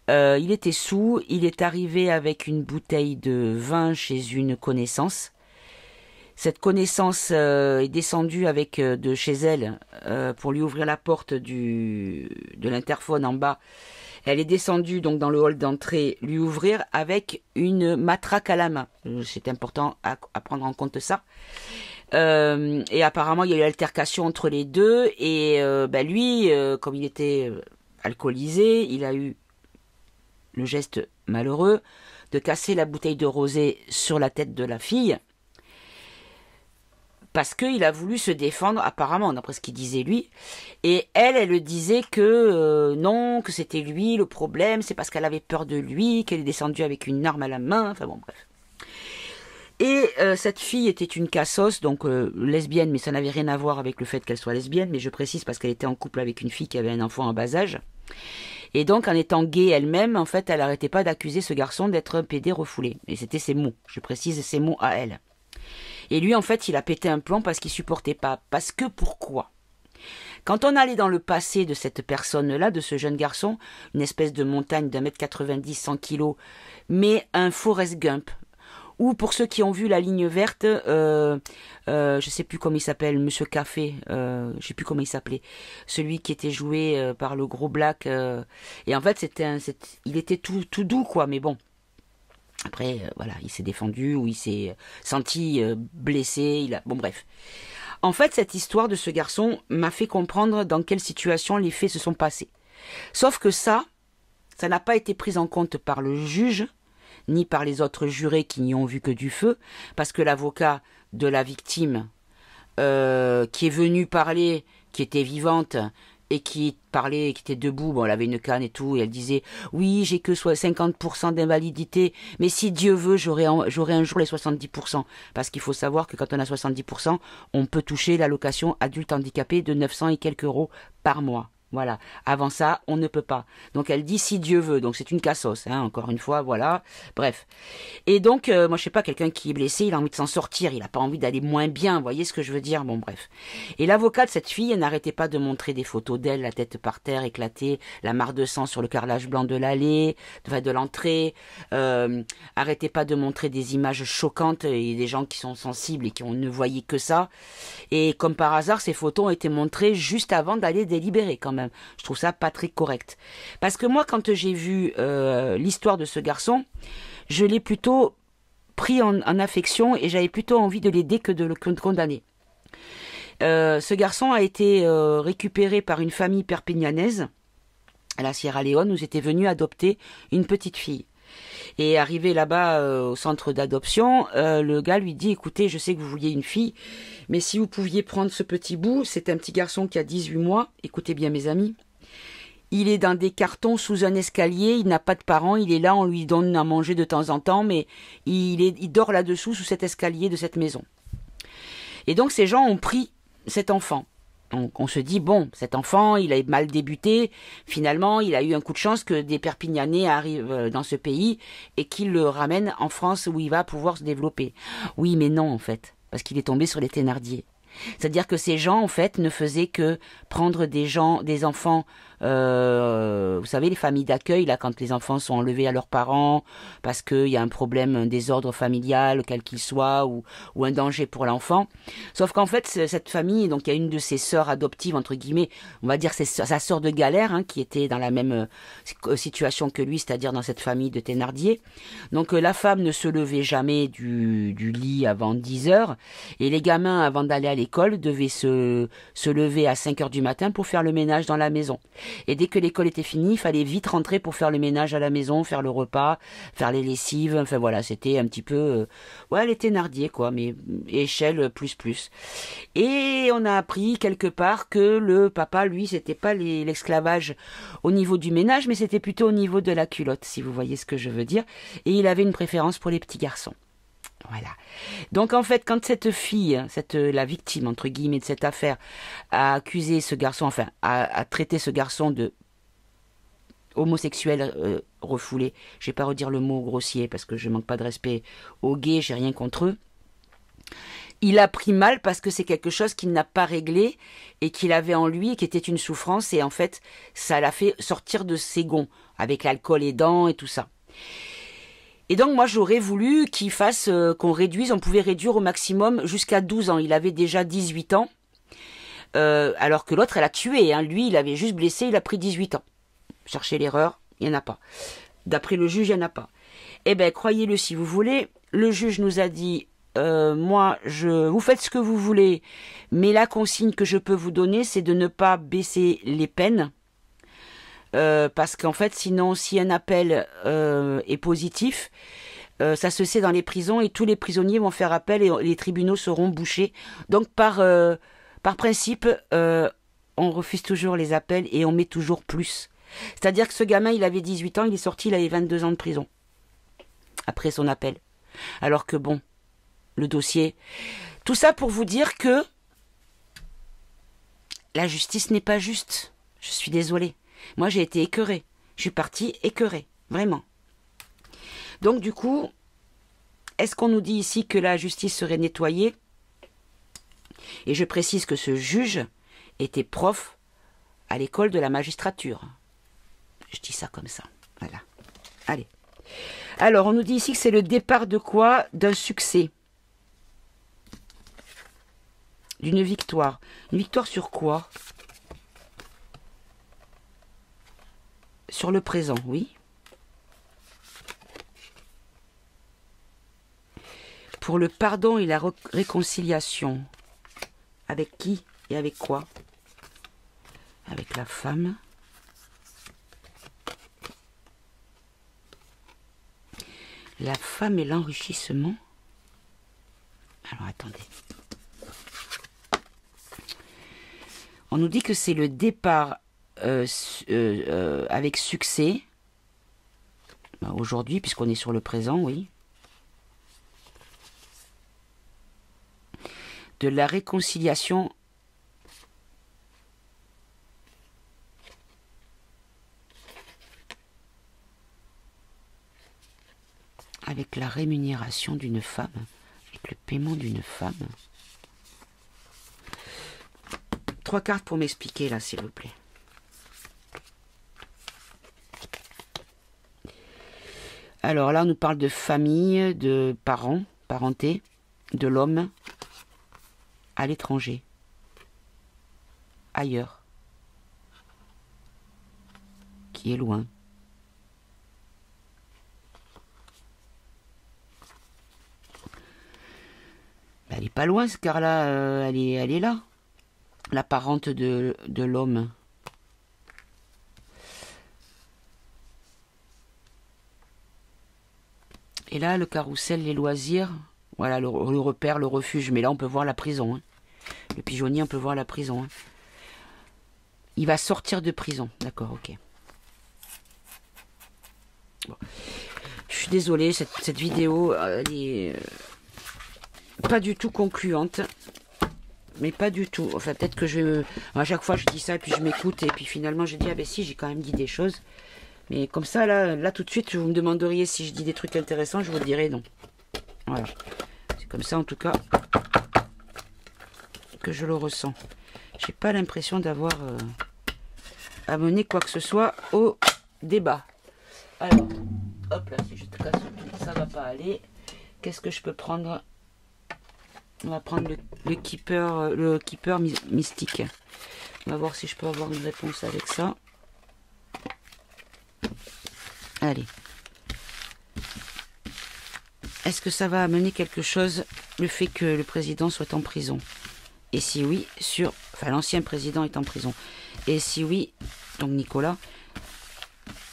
Il était sous, il est arrivé avec une bouteille de vin chez une connaissance. Cette connaissance est descendue de chez elle pour lui ouvrir la porte de l'interphone en bas. Elle est descendue donc dans le hall d'entrée lui ouvrir avec une matraque à la main. C'est important à prendre en compte ça. Et apparemment il y a eu altercation entre les deux et lui, comme il était alcoolisé, il a eu le geste malheureux de casser la bouteille de rosé sur la tête de la fille. Parce qu'il a voulu se défendre, apparemment, d'après ce qu'il disait lui. Et elle disait que non, que c'était lui le problème, c'est parce qu'elle avait peur de lui, qu'elle est descendue avec une arme à la main, enfin bon, bref. Et cette fille était une cassos, donc lesbienne, mais ça n'avait rien à voir avec le fait qu'elle soit lesbienne, mais je précise parce qu'elle était en couple avec une fille qui avait un enfant en bas âge. Et donc, en étant gay elle-même, en fait, elle n'arrêtait pas d'accuser ce garçon d'être un pédé refoulé. Et c'était ses mots, je précise ses mots à elle. Et lui, en fait, il a pété un plomb parce qu'il supportait pas. Parce que pourquoi? Quand on allait dans le passé de cette personne-là, de ce jeune garçon, une espèce de montagne d'1,90 m, 100 kilos, mais un Forrest Gump, ou pour ceux qui ont vu la ligne verte, je sais plus comment il s'appelle, Monsieur Café, je sais plus comment il s'appelait, celui qui était joué par le gros Black, et en fait il était tout doux quoi, mais bon. Après, voilà, il s'est défendu ou il s'est senti blessé. Bon, bref. En fait, cette histoire de ce garçon m'a fait comprendre dans quelle situation les faits se sont passés. Sauf que ça n'a pas été pris en compte par le juge, ni par les autres jurés qui n'y ont vu que du feu, parce que l'avocat de la victime, qui est venu parler, qui était vivante, et qui parlait, qui était debout, bon, elle avait une canne et tout, et elle disait « Oui, j'ai que 50% d'invalidité, mais si Dieu veut, j'aurai un jour les 70%. » Parce qu'il faut savoir que quand on a 70%, on peut toucher l'allocation adulte handicapé de 900 et quelques euros par mois. Voilà. Avant ça, on ne peut pas. Donc elle dit si Dieu veut. Donc c'est une cassos, hein, encore une fois, voilà. Bref. Et donc, moi je sais pas, quelqu'un qui est blessé, il a envie de s'en sortir, il a pas envie d'aller moins bien, vous voyez ce que je veux dire? Bon, bref. Et l'avocat de cette fille, elle n'arrêtait pas de montrer des photos d'elle, la tête par terre, éclatée, la mare de sang sur le carrelage blanc de l'allée, de l'entrée, arrêtait pas de montrer des images choquantes et des gens qui sont sensibles et qui ne voyaient que ça. Et comme par hasard, ces photos ont été montrées juste avant d'aller délibérer quand même. Je trouve ça pas très correct. Parce que moi, quand j'ai vu l'histoire de ce garçon, je l'ai plutôt pris en affection et j'avais plutôt envie de l'aider que de le condamner. Ce garçon a été récupéré par une famille perpignanaise à la Sierra Leone où j'étais venu adopter une petite fille. Et arrivé là-bas au centre d'adoption, le gars lui dit « Écoutez, je sais que vous vouliez une fille, mais si vous pouviez prendre ce petit bout, c'est un petit garçon qui a 18 mois, écoutez bien mes amis, il est dans des cartons sous un escalier, il n'a pas de parents, il est là, on lui donne à manger de temps en temps, mais il dort là-dessous, sous cet escalier de cette maison. » Et donc ces gens ont pris cet enfant. Donc on se dit, bon, cet enfant, il a mal débuté, finalement, il a eu un coup de chance que des Perpignanais arrivent dans ce pays et qu'ils le ramènent en France où il va pouvoir se développer. Oui, mais non, en fait, parce qu'il est tombé sur les Thénardier. C'est-à-dire que ces gens, en fait, ne faisaient que prendre des enfants, vous savez, les familles d'accueil, là, quand les enfants sont enlevés à leurs parents, parce qu'il y a un problème, un désordre familial, quel qu'il soit, ou un danger pour l'enfant. Sauf qu'en fait, cette famille, donc il y a une de ses sœurs adoptives, entre guillemets, on va dire c'est sa sœur de galère, hein, qui était dans la même situation que lui, c'est-à-dire dans cette famille de Thénardier. Donc la femme ne se levait jamais du lit avant 10 heures, et les gamins, avant d'aller à l'école, devaient se lever à 5 heures du matin pour faire le ménage dans la maison. Et dès que l'école était finie, il fallait vite rentrer pour faire le ménage à la maison, faire le repas, faire les lessives, enfin voilà, c'était un petit peu, ouais, les Thénardier quoi, mais échelle plus. Et on a appris quelque part que le papa, lui, c'était pas l'esclavage au niveau du ménage, mais c'était plutôt au niveau de la culotte, si vous voyez ce que je veux dire, et il avait une préférence pour les petits garçons. Voilà. Donc en fait, quand cette fille, la victime entre guillemets de cette affaire, a accusé ce garçon, enfin a traité ce garçon de homosexuel refoulé, je vais pas redire le mot grossier parce que je manque pas de respect aux gays, j'ai rien contre eux. Il a pris mal parce que c'est quelque chose qu'il n'a pas réglé et qu'il avait en lui et qui était une souffrance et en fait ça l'a fait sortir de ses gonds avec l'alcool aidant et tout ça. Et donc moi j'aurais voulu qu'il fasse, qu'on réduise, on pouvait réduire au maximum jusqu'à 12 ans. Il avait déjà 18 ans, alors que l'autre elle a tué. Hein. Lui il avait juste blessé, il a pris 18 ans. Cherchez l'erreur, il n'y en a pas. D'après le juge, il n'y en a pas. Eh bien croyez-le si vous voulez, le juge nous a dit, moi vous faites ce que vous voulez, mais la consigne que je peux vous donner c'est de ne pas baisser les peines. Parce qu'en fait, sinon, si un appel est positif, ça se sait dans les prisons et tous les prisonniers vont faire appel et les tribunaux seront bouchés. Donc, par principe, on refuse toujours les appels et on met toujours plus. C'est-à-dire que ce gamin, il avait 18 ans, il est sorti, il avait 22 ans de prison. Après son appel. Alors que bon, le dossier... Tout ça pour vous dire que la justice n'est pas juste. Je suis désolée. Moi, j'ai été écœurée. Je suis partie écœurée, vraiment. Donc du coup, est-ce qu'on nous dit ici que la justice serait nettoyée? Et je précise que ce juge était prof à l'école de la magistrature. Je dis ça comme ça. Voilà. Allez. Alors, on nous dit ici que c'est le départ de quoi? D'un succès. D'une victoire. Une victoire sur quoi? Sur le présent, oui. Pour le pardon et la réconciliation. Avec qui et avec quoi? Avec la femme. La femme et l'enrichissement. Alors, attendez. On nous dit que c'est le départ avec succès. Aujourd'hui, puisqu'on est sur le présent, oui. De la réconciliation avec la rémunération d'une femme, avec le paiement d'une femme. 3 cartes pour m'expliquer là, s'il vous plaît. Alors là, on nous parle de famille, de parents, parenté, de l'homme à l'étranger, ailleurs, qui est loin. Elle n'est pas loin, ce car-là, elle est là, la parente de l'homme. Et là, le carrousel, les loisirs, voilà, le repère, le refuge. Mais là, on peut voir la prison. Hein. Le pigeonnier, on peut voir la prison. Hein. Il va sortir de prison. D'accord, ok. Bon. Je suis désolée, cette vidéo, elle est pas du tout concluante. Mais pas du tout. Enfin, peut-être que à chaque fois, je dis ça, et puis je m'écoute, et puis finalement, je dis, ah ben si, j'ai quand même dit des choses. Mais comme ça, là, tout de suite, vous me demanderiez si je dis des trucs intéressants, je vous dirais non. Voilà. C'est comme ça, en tout cas, que je le ressens. J'ai pas l'impression d'avoir amené quoi que ce soit au débat. Alors, hop là, si je te casse le pied, ça va pas aller. Qu'est-ce que je peux prendre? On va prendre le keeper mystique. On va voir si je peux avoir une réponse avec ça. Allez. Est-ce que ça va amener quelque chose, le fait que le président soit en prison? Et si oui, enfin l'ancien président est en prison. Et si oui, donc Nicolas,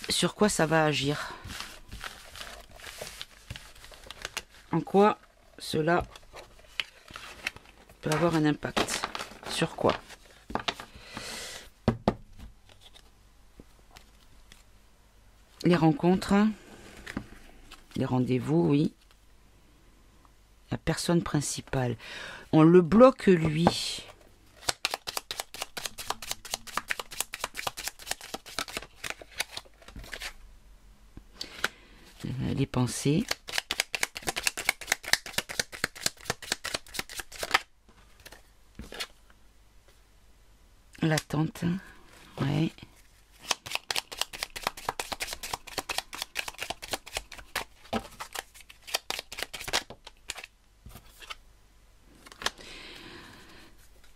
sur quoi ça va agir? En quoi cela peut avoir un impact? Sur quoi? Les rencontres, les rendez-vous, oui. La personne principale. On le bloque, lui. Les pensées. L'attente. Ouais.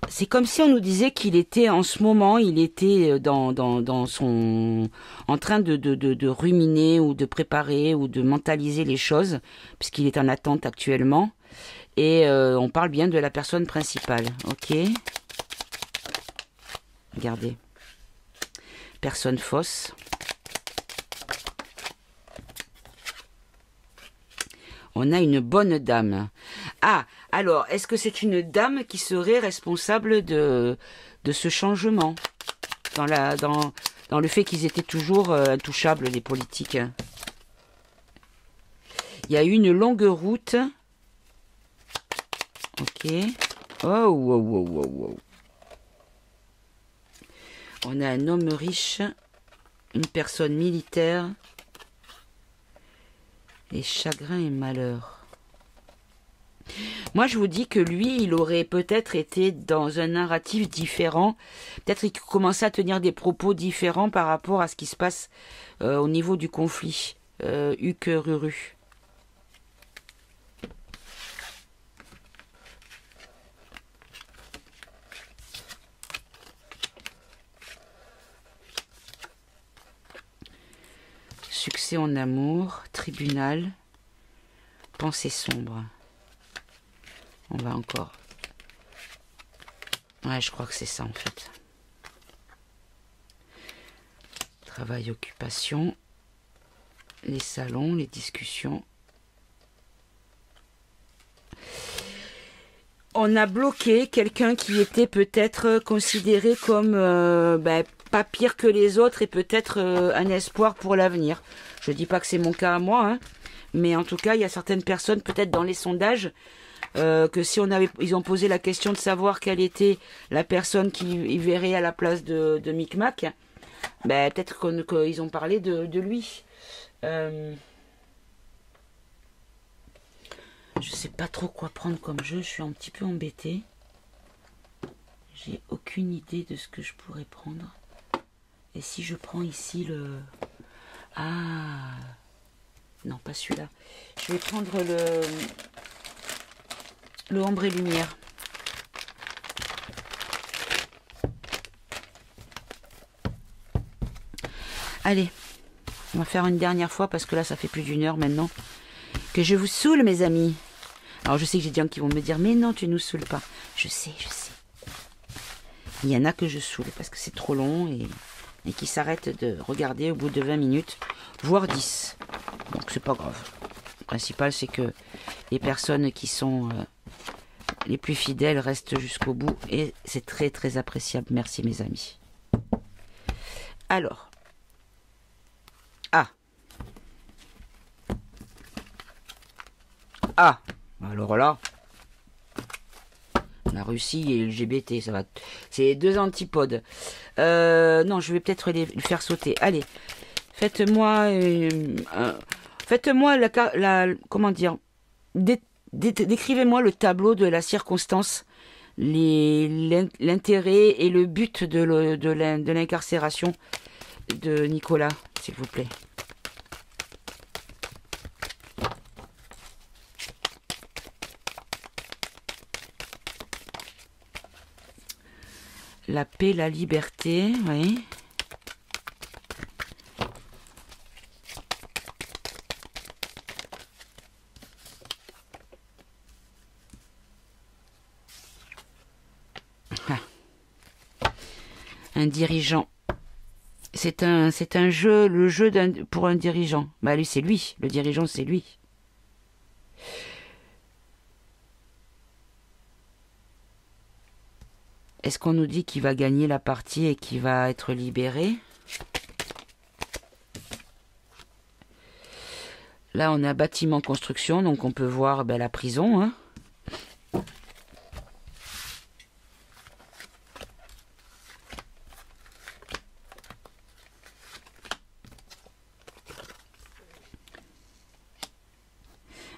C'est comme si on nous disait qu'il était, en ce moment, il était dans son... en train de ruminer ou de préparer ou de mentaliser les choses, puisqu'il est en attente actuellement. Et on parle bien de la personne principale. Ok. Regardez. Personne fausse. On a une bonne dame. Ah, alors, est-ce que c'est une dame qui serait responsable de ce changement dans le fait qu'ils étaient toujours intouchables, les politiques? Il y a eu une longue route. Ok. Oh, wow, wow, wow, wow. On a un homme riche, une personne militaire. Et chagrin et malheur. Moi, je vous dis que lui, il aurait peut-être été dans un narratif différent. Peut-être qu'il commençait à tenir des propos différents par rapport à ce qui se passe au niveau du conflit. Huck Ruru. Succès en amour, tribunal, pensée sombre. On va encore. Ouais, je crois que c'est ça en fait. Travail, occupation, les salons, les discussions. On a bloqué quelqu'un qui était peut-être considéré comme pas pire que les autres et peut-être un espoir pour l'avenir. Je dis pas que c'est mon cas à moi, hein, mais en tout cas, il y a certaines personnes, peut-être dans les sondages, que si ils ont posé la question de savoir quelle était la personne qui verrait à la place de Micmac, peut-être qu'ils ont parlé de lui. Je sais pas trop quoi prendre comme jeu, je suis un petit peu embêtée. J'ai aucune idée de ce que je pourrais prendre. Et si je prends ici le... Ah, non, pas celui-là. Je vais prendre le ombre et lumière. Allez, on va faire une dernière fois parce que là, ça fait plus d'1 heure maintenant. Que je vous saoule, mes amis. Alors, je sais que j'ai des gens qui vont me dire, mais non, tu nous saoules pas. Je sais, je sais. Il y en a que je saoule parce que c'est trop long et qui s'arrêtent de regarder au bout de 20 minutes, voire 10. Donc, c'est pas grave. Le principal, c'est que les personnes qui sont les plus fidèles restent jusqu'au bout et c'est très, très appréciable. Merci, mes amis. Alors. Ah. Ah. Alors là. La Russie et le LGBT, ça va. C'est 2 antipodes. Non, je vais peut-être les faire sauter. Allez, faites-moi, faites-moi comment dire, décrivez-moi le tableau de la circonstance, l'intérêt et le but de l'incarcération de Nicolas, s'il vous plaît. La paix, la liberté, oui. Ah. Un dirigeant. C'est un jeu, le jeu pour un dirigeant. Lui, c'est lui. Le dirigeant, c'est lui. Est-ce qu'on nous dit qu'il va gagner la partie et qu'il va être libéré? Là, on a bâtiment construction, donc on peut voir la prison. Hein.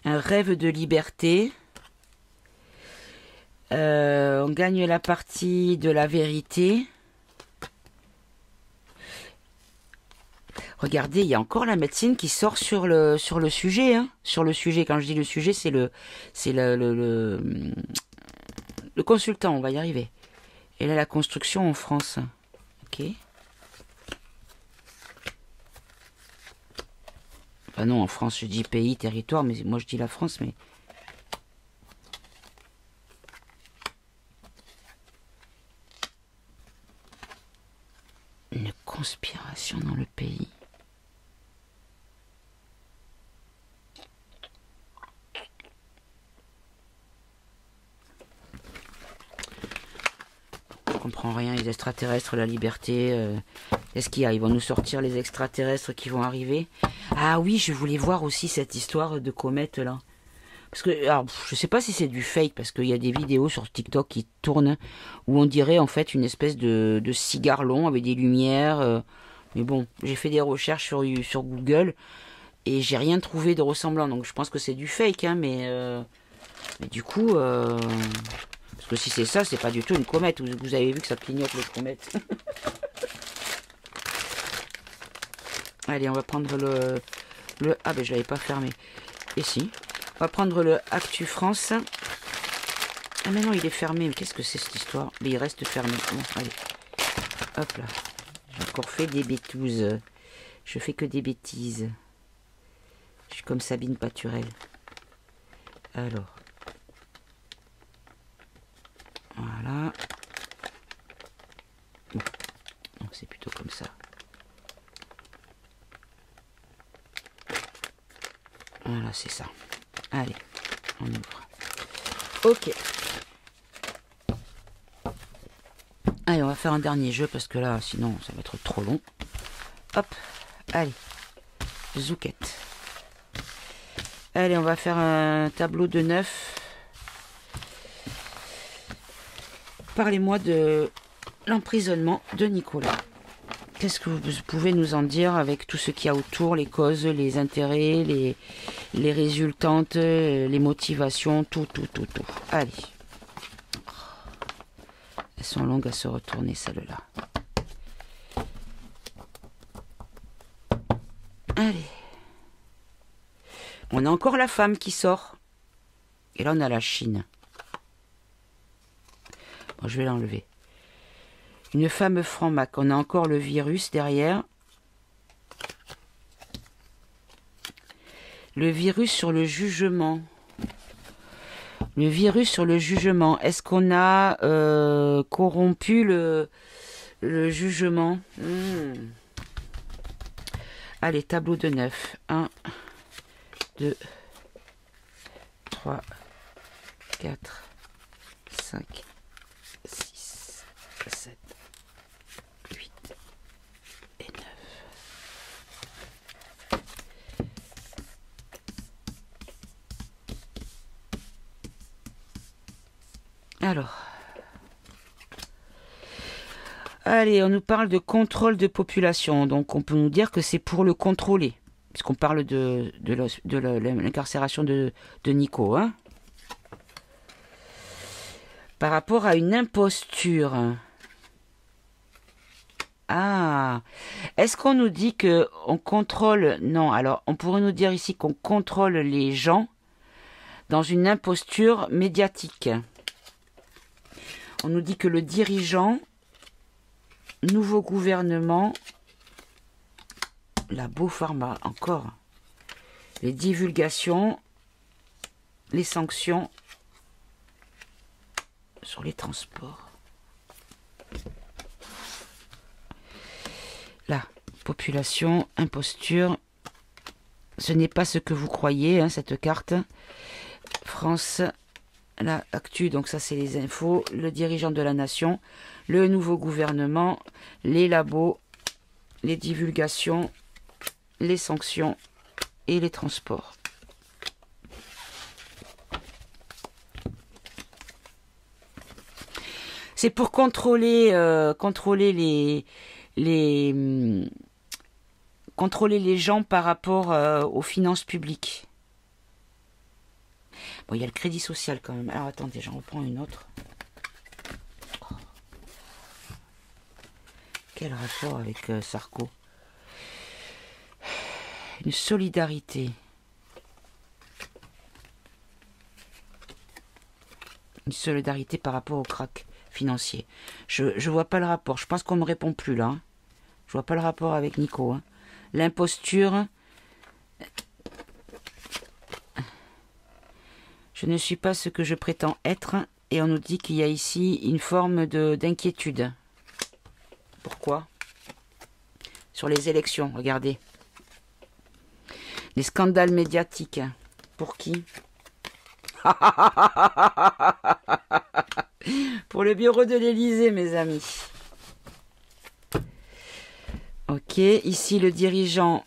Un rêve de liberté. On gagne la partie de la vérité. Regardez, il y a encore la médecine qui sort sur le sujet. Hein. Sur le sujet, quand je dis le sujet, c'est le consultant, on va y arriver. Et là, la construction en France. Ok. Enfin non, en France, je dis pays, territoire, mais moi je dis la France, mais... Une conspiration dans le pays. Je comprends rien, les extraterrestres, la liberté. Est-ce qu'il y a? Ils vont nous sortir les extraterrestres qui vont arriver. Ah oui, je voulais voir aussi cette histoire de comète là. Parce que, alors, je sais pas si c'est du fake, parce qu'il y a des vidéos sur TikTok qui tournent, où on dirait en fait une espèce de cigare long avec des lumières. Mais bon, j'ai fait des recherches sur Google et j'ai rien trouvé de ressemblant. Donc je pense que c'est du fake, hein, mais du coup, parce que si c'est ça, c'est pas du tout une comète. Vous avez vu que ça clignote les comètes. Allez, on va prendre ah ben je l'avais pas fermé. Et si. On va prendre le Actu France. Ah mais non, il est fermé. Mais qu'est-ce que c'est cette histoire? Mais il reste fermé. Bon, allez. Hop là. J'ai encore fait des bêtises. Je fais que des bêtises. Je suis comme Sabine Paturel. Alors. Voilà. Bon. Donc c'est plutôt comme ça. Voilà, c'est ça. Allez, on ouvre. Ok. Allez, on va faire un dernier jeu parce que là, sinon, ça va être trop long. Hop, allez. Zouquette. Allez, on va faire un tableau de 9. Parlez-moi de l'emprisonnement de Nicolas. Qu'est-ce que vous pouvez nous en dire avec tout ce qu'il y a autour, les causes, les intérêts, les résultantes, les motivations, tout. Allez. Elles sont longues à se retourner, celles-là. Allez. On a encore la femme qui sort. Et là, on a la Chine. Bon, je vais l'enlever. Une femme franc-mac. On a encore le virus derrière. Le virus sur le jugement. Le virus sur le jugement. Est-ce qu'on a corrompu le jugement? Allez, tableau de 9. 1, 2, 3, 4, 5, 6, 7, 8 et 9. Alors, allez, on nous parle de contrôle de population. Donc, on peut nous dire que c'est pour le contrôler. Puisqu'on parle de l'incarcération de Nico. Hein, par rapport à une imposture. Ah, est-ce qu'on nous dit qu'on contrôle... Non, alors, on pourrait nous dire ici qu'on contrôle les gens dans une imposture médiatique. On nous dit que le dirigeant, nouveau gouvernement, la Beaupharma, encore, les divulgations, les sanctions sur les transports. Là, population, imposture, ce n'est pas ce que vous croyez, hein, cette carte. France... La Actu, donc ça c'est les infos, le dirigeant de la nation, le nouveau gouvernement, les labos, les divulgations, les sanctions et les transports. C'est pour contrôler les gens par rapport aux finances publiques. Bon, il y a le crédit social quand même. Alors attendez, j'en reprends une autre. Oh. Quel rapport avec Sarko? Une solidarité. Une solidarité par rapport au crack financier. Je vois pas le rapport. Je pense qu'on me répond plus là. Hein. Je vois pas le rapport avec Nico. Hein. L'imposture... Je ne suis pas ce que je prétends être, et on nous dit qu'il y a ici une forme d'inquiétude. Pourquoi? Sur les élections, regardez. Les scandales médiatiques. Pour qui? Pour le bureau de l'Élysée, mes amis. Ok, ici le dirigeant,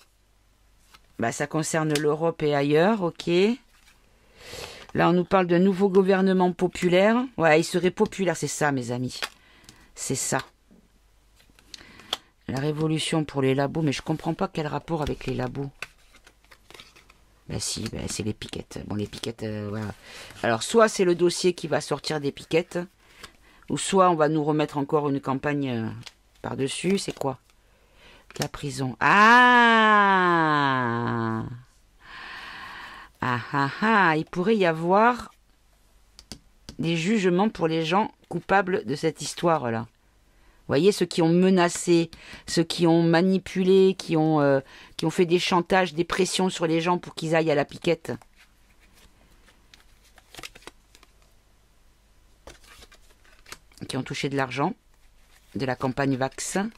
bah, ça concerne l'Europe et ailleurs, ok. Là, on nous parle d'un nouveau gouvernement populaire. Ouais, il serait populaire, c'est ça, mes amis. C'est ça. La révolution pour les labos, mais je comprends pas quel rapport avec les labos. Ben si, ben c'est les piquettes. Bon, les piquettes, voilà. Alors, soit c'est le dossier qui va sortir des piquettes, ou soit on va nous remettre encore une campagne par-dessus. C'est quoi? La prison. Ah! Ah ah ah! Il pourrait y avoir des jugements pour les gens coupables de cette histoire-là. Vous voyez, ceux qui ont menacé, ceux qui ont manipulé, qui ont fait des chantages, des pressions sur les gens pour qu'ils aillent à la piquette. Qui ont touché de l'argent, de la campagne vaccin.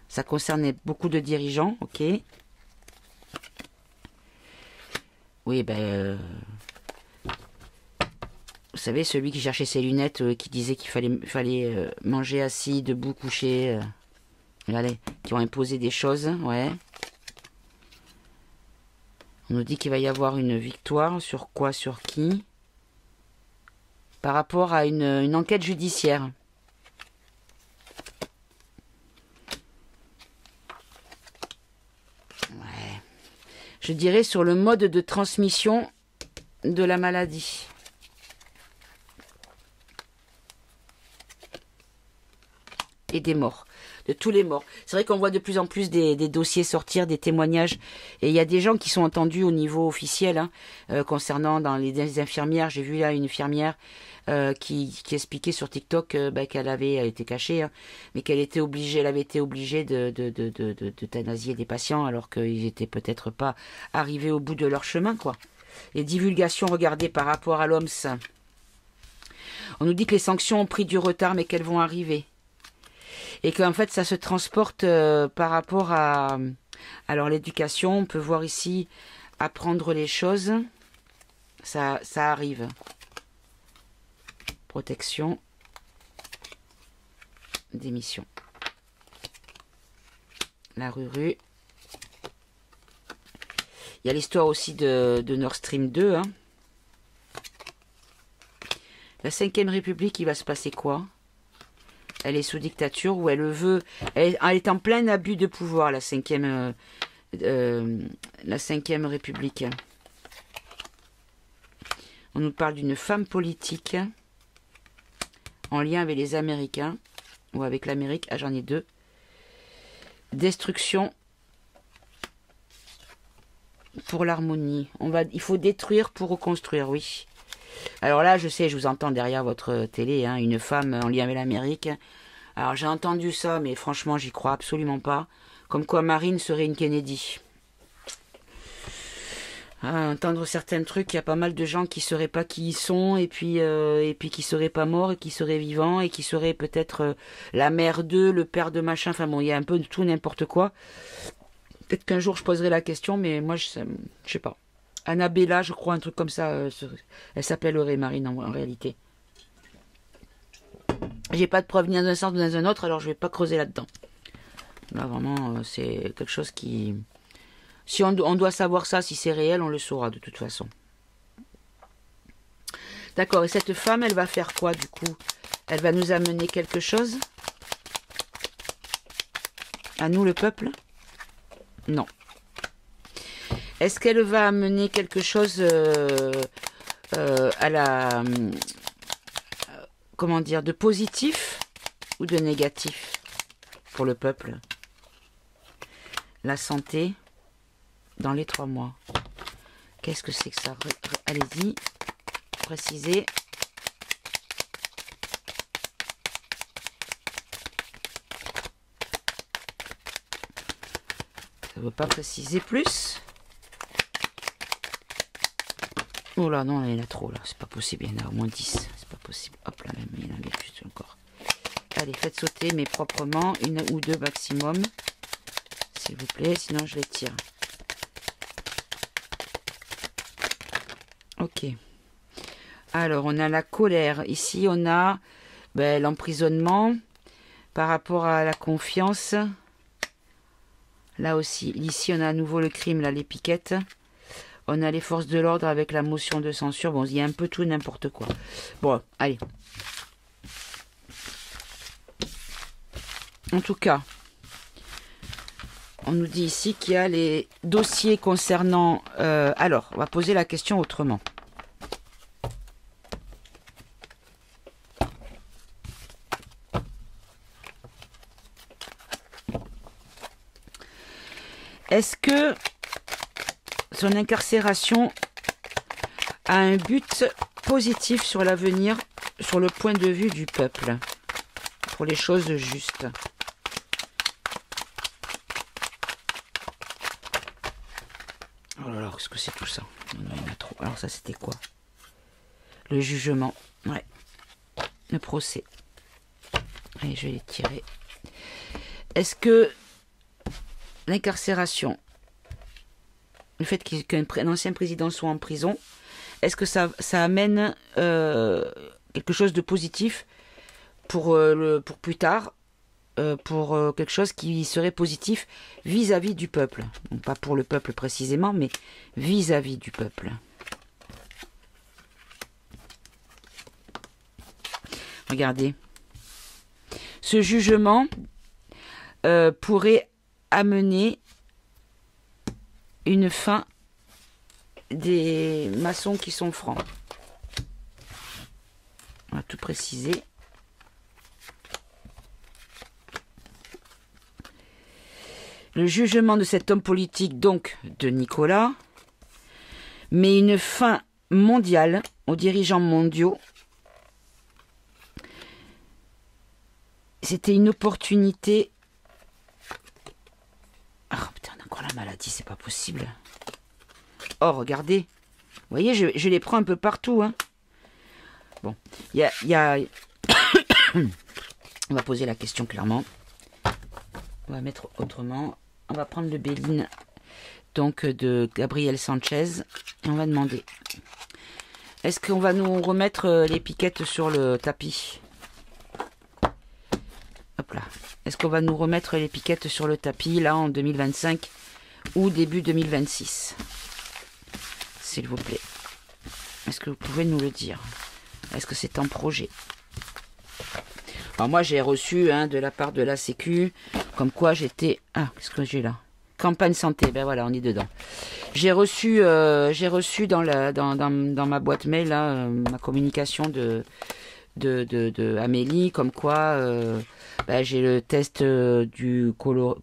Ça concernait beaucoup de dirigeants, ok. Oui, ben... vous savez, celui qui cherchait ses lunettes, qui disait qu'il fallait manger assis, debout, couché. Regardez, qui ont imposé des choses, ouais. On nous dit qu'il va y avoir une victoire. Sur quoi? Sur qui? Par rapport à une enquête judiciaire. Ouais. Je dirais sur le mode de transmission de la maladie. Et des morts, de tous les morts. C'est vrai qu'on voit de plus en plus des dossiers sortir, des témoignages, et il y a des gens qui sont entendus au niveau officiel, hein, concernant dans les infirmières. J'ai vu là une infirmière qui expliquait sur TikTok qu'elle avait été cachée, hein, mais qu'elle était obligée, elle avait été obligée d'euthanasier des patients alors qu'ils n'étaient peut-être pas arrivés au bout de leur chemin, quoi. Les divulgations, regardez, par rapport à l'OMS. On nous dit que les sanctions ont pris du retard, mais qu'elles vont arriver. Et qu'en fait, ça se transporte par rapport à... Alors, l'éducation, on peut voir ici, apprendre les choses. Ça arrive. Protection. Démission. La rue. Il y a l'histoire aussi de Nord Stream 2. Hein. La 5e République, il va se passer quoi? Elle est sous dictature ou elle veut... Elle est en plein abus de pouvoir, la 5e République. On nous parle d'une femme politique en lien avec les Américains ou avec l'Amérique. Ah, j'en ai deux. Destruction pour l'harmonie. Il faut détruire pour reconstruire, oui. Alors là, je sais, je vous entends derrière votre télé, hein, une femme en lien avec l'Amérique. Alors j'ai entendu ça, mais franchement, j'y crois absolument pas. Comme quoi Marine serait une Kennedy. À entendre certains trucs, il y a pas mal de gens qui seraient pas qui ils sont, et puis qui seraient pas morts, et qui seraient vivants, et qui seraient peut-être la mère d'eux, le père de machin. Enfin bon, il y a un peu de tout, n'importe quoi. Peut-être qu'un jour je poserai la question, mais moi je sais pas. Annabella, je crois, un truc comme ça. Elle s'appellerait Marine en réalité. J'ai pas de preuve ni dans un sens ni dans un autre, alors je vais pas creuser là-dedans. Là, vraiment, c'est quelque chose qui... Si on doit savoir ça, si c'est réel, on le saura de toute façon. D'accord, et cette femme, elle va faire quoi du coup? Elle va nous amener quelque chose? À nous, le peuple? Non. Est-ce qu'elle va amener quelque chose à la... comment dire, de positif ou de négatif pour le peuple? La santé dans les 3 mois. Qu'est-ce que c'est que ça? Allez-y, précisez. Ça ne veut pas préciser plus. Oh là, non, il y en a trop, là. C'est pas possible, il y en a au moins 10. C'est pas possible. Hop là, même, il y en a plus encore. Allez, faites sauter, mais proprement. 1 ou 2 maximum. S'il vous plaît, sinon je les tire. Ok. Alors, on a la colère. Ici, on a l'emprisonnement par rapport à la confiance. Là aussi. Ici, on a à nouveau le crime, là, les piquettes. On a les forces de l'ordre avec la motion de censure. Bon, il y a un peu tout, n'importe quoi. Bon, allez. En tout cas, On nous dit ici qu'il y a les dossiers concernant... alors, on va poser la question autrement. Est-ce que son incarcération a un but positif sur l'avenir, sur le point de vue du peuple, pour les choses justes? Oh là là, qu'est-ce que c'est tout ça? Non, il y en a trop. Alors ça, c'était quoi? Le jugement. Ouais. Le procès. Allez, je vais les tirer. Est-ce que l'incarcération, le fait qu'un ancien président soit en prison, est-ce que ça amène quelque chose de positif pour plus tard, pour quelque chose qui serait positif vis-à-vis du peuple? Donc pas pour le peuple précisément, mais vis-à-vis du peuple. Regardez. Ce jugement pourrait amener une fin des maçons qui sont francs. On va tout préciser. Le jugement de cet homme politique, donc de Nicolas, met une fin mondiale aux dirigeants mondiaux. C'était une opportunité. Ah putain, on a encore la maladie, c'est pas possible. Oh, regardez. Vous voyez, je les prends un peu partout. Hein. Bon, il y a... On va poser la question clairement. On va mettre autrement. On va prendre le Béline, donc de Gabriel Sanchez. Et on va demander. Est-ce qu'on va nous remettre l'étiquette sur le tapis? Hop là. Est-ce qu'on va nous remettre l'étiquette sur le tapis, là, en 2025 ou début 2026? S'il vous plaît. Est-ce que vous pouvez nous le dire? Est-ce que c'est en projet? Alors moi, j'ai reçu de la part de la Sécu, comme quoi j'étais... Ah, qu'est-ce que j'ai là? Campagne santé, ben voilà, on est dedans. J'ai reçu dans ma boîte mail, là, ma communication de Amélie, comme quoi j'ai le test du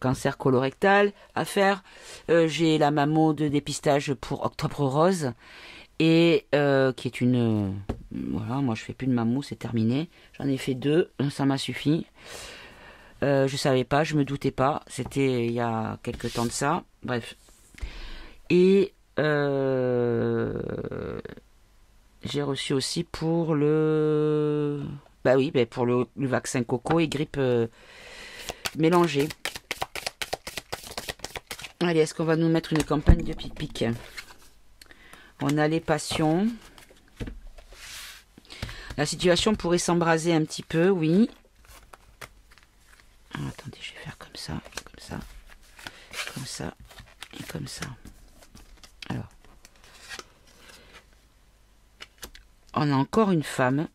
cancer colorectal à faire, j'ai la mammo de dépistage pour Octobre Rose, et qui est une... voilà, moi je fais plus de mammo, c'est terminé. J'en ai fait 2, ça m'a suffi. Je savais pas, je me doutais pas, c'était il y a quelques temps de ça, bref. Et j'ai reçu aussi pour le... Bah oui, pour le vaccin coco et grippe mélangée. Allez, est-ce qu'on va nous mettre une campagne de pic-pic? On a les passions. La situation pourrait s'embraser un petit peu, oui. Ah, attendez, je vais faire comme ça, comme ça, comme ça et comme ça. Alors. On a encore une femme.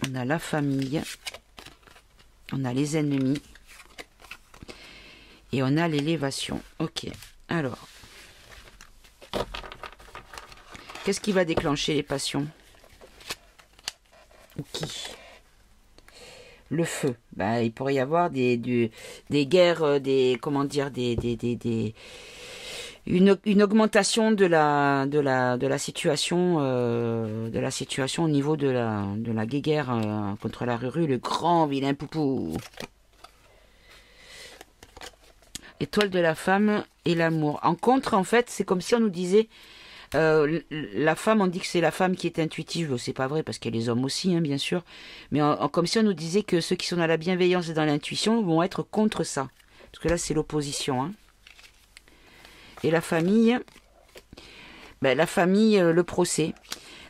On a la famille. On a les ennemis. Et on a l'élévation. Ok. Alors. Qu'est-ce qui va déclencher les passions? Ou qui? Le feu. Bah, il pourrait y avoir des guerres, comment dire, une augmentation de la situation au niveau de la guéguerre contre la Ruru, le grand vilain poupou. Étoile de la femme et l'amour. En contre, en fait, c'est comme si on nous disait la femme, on dit que c'est la femme qui est intuitive. C'est pas vrai parce qu'il y a les hommes aussi, bien sûr. Mais comme si on nous disait que ceux qui sont dans la bienveillance et dans l'intuition vont être contre ça. Parce que là, c'est l'opposition. Et la famille, le procès.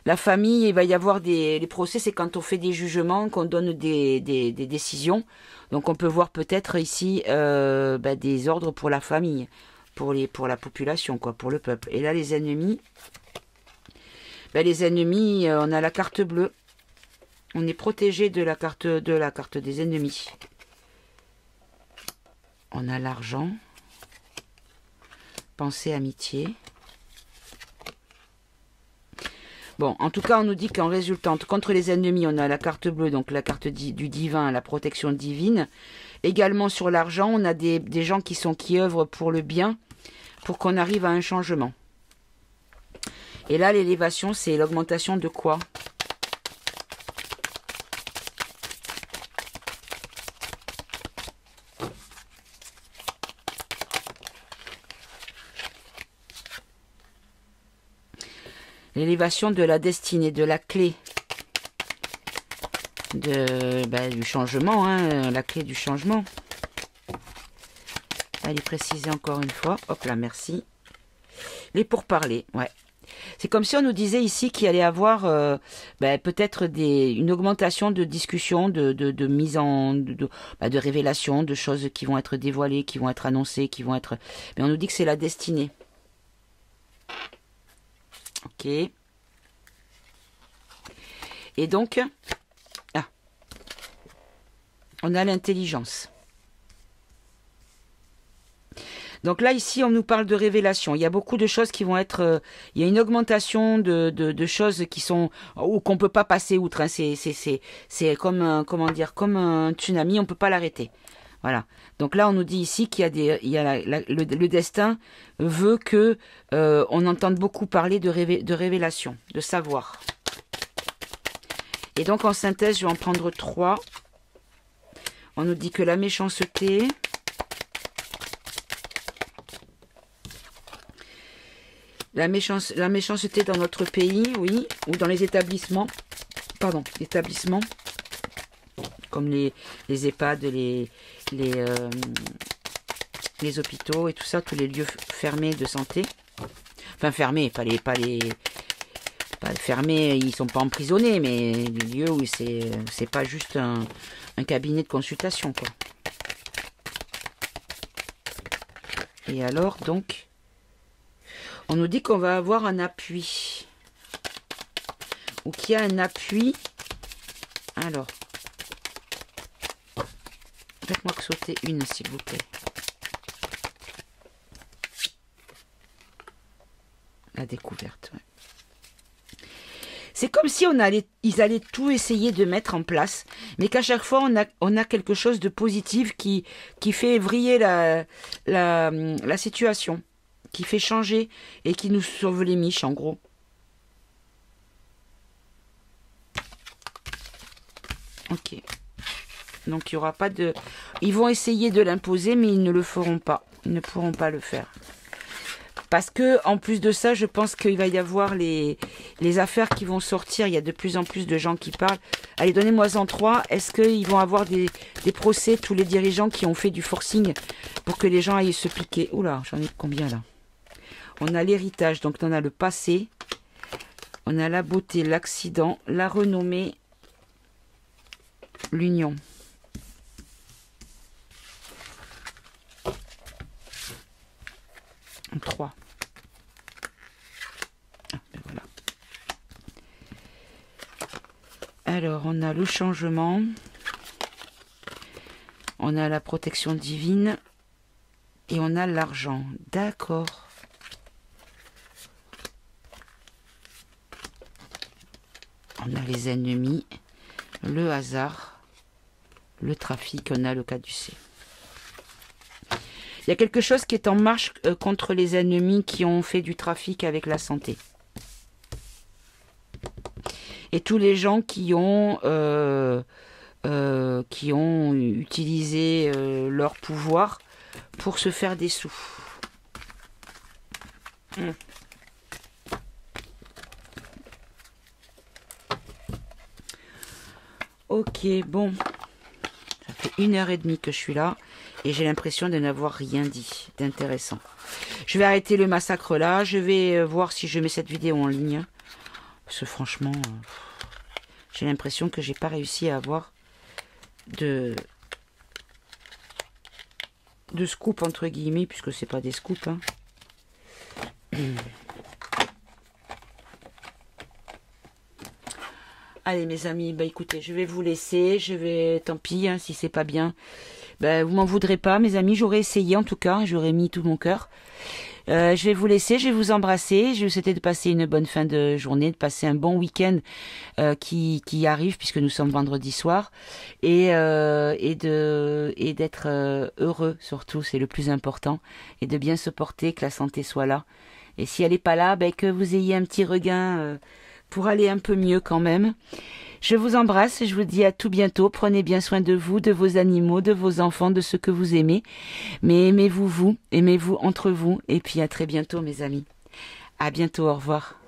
La famille, il va y avoir les procès, c'est quand on fait des jugements, qu'on donne des décisions. Donc on peut voir peut-être ici des ordres pour la famille, pour la population, quoi, pour le peuple. Et là, les ennemis, on a la carte bleue. On est protégé de la carte des ennemis. On a l'argent. Pensée, amitié. Bon, en tout cas, on nous dit qu'en résultante, contre les ennemis, on a la carte bleue, donc la carte du divin, la protection divine. Également sur l'argent, on a des gens qui œuvrent pour le bien, pour qu'on arrive à un changement. Et là, l'élévation, c'est l'augmentation de quoi? L'élévation de la destinée, de la clé. Du changement, hein, la clé du changement. Allez préciser encore une fois. Hop là, merci. Les pourparlers, ouais. C'est comme si on nous disait ici qu'il allait avoir peut-être une augmentation de discussion, de mise en... de révélation, de choses qui vont être dévoilées, qui vont être annoncées, qui vont être... Mais on nous dit que c'est la destinée. Ok. Et donc, on a l'intelligence. Donc là, ici, on nous parle de révélation. Il y a beaucoup de choses qui vont être... il y a une augmentation de choses qui sont... ou qu'on ne peut pas passer outre. Hein. C'est comme, comment dire, comme un tsunami, on ne peut pas l'arrêter. Voilà. Donc là, on nous dit ici qu'il y a le destin veut que on entende beaucoup parler de révélation, de savoir. Et donc, en synthèse, je vais en prendre 3. On nous dit que la méchanceté... La méchanceté dans notre pays, oui, ou dans les établissements, établissements, comme les EHPAD, les hôpitaux et tout ça, tous les lieux fermés de santé. Enfin, fermés, pas fermés, ils sont pas emprisonnés, mais les lieux où c'est pas juste un cabinet de consultation, quoi. Et alors, donc... On nous dit qu'on va avoir un appui. Ou qu'il y a un appui. Alors. Faites-moi sauter une, s'il vous plaît. La découverte. Ouais. C'est comme si ils allaient tout essayer de mettre en place. Mais qu'à chaque fois, on a quelque chose de positif qui fait vriller la situation. Qui fait changer et qui nous sauve les miches, en gros. Ok. Donc, il n'y aura pas de... Ils vont essayer de l'imposer, mais ils ne le feront pas. Ils ne pourront pas le faire. Parce que, en plus de ça, je pense qu'il va y avoir les affaires qui vont sortir. Il y a de plus en plus de gens qui parlent. Allez, donnez-moi-en 3. Est-ce qu'ils vont avoir des procès, tous les dirigeants qui ont fait du forcing pour que les gens aillent se piquer? Oula, j'en ai combien, là? On a l'héritage, donc on a le passé, on a la beauté, l'accident, la renommée, l'union. En 3. Voilà. Alors, on a le changement, on a la protection divine et on a l'argent. D'accord. On a les ennemis, le hasard, le trafic, on a le caducée. Il y a quelque chose qui est en marche contre les ennemis qui ont fait du trafic avec la santé. Et tous les gens qui ont utilisé leur pouvoir pour se faire des sous. Ok, bon, ça fait 1h30 que je suis là et j'ai l'impression de n'avoir rien dit d'intéressant. Je vais arrêter le massacre là, je vais voir si je mets cette vidéo en ligne. Parce que franchement, j'ai l'impression que j'ai pas réussi à avoir de scoop entre guillemets, puisque c'est pas des scoops. Hein. Allez mes amis, bah écoutez, je vais vous laisser, tant pis hein, si c'est pas bien. Ben, vous m'en voudrez pas, mes amis. J'aurais essayé en tout cas, j'aurais mis tout mon cœur. Je vais vous laisser, je vais vous embrasser. Je vais vous souhaiter de passer une bonne fin de journée, de passer un bon week-end qui arrive puisque nous sommes vendredi soir et d'être heureux surtout, c'est le plus important, et de bien se porter, que la santé soit là. Et si elle n'est pas là, ben, que vous ayez un petit regain pour aller un peu mieux quand même. Je vous embrasse et je vous dis à tout bientôt. Prenez bien soin de vous, de vos animaux, de vos enfants, de ceux que vous aimez. Mais aimez-vous vous, aimez-vous entre vous. Et puis à très bientôt mes amis. À bientôt, au revoir.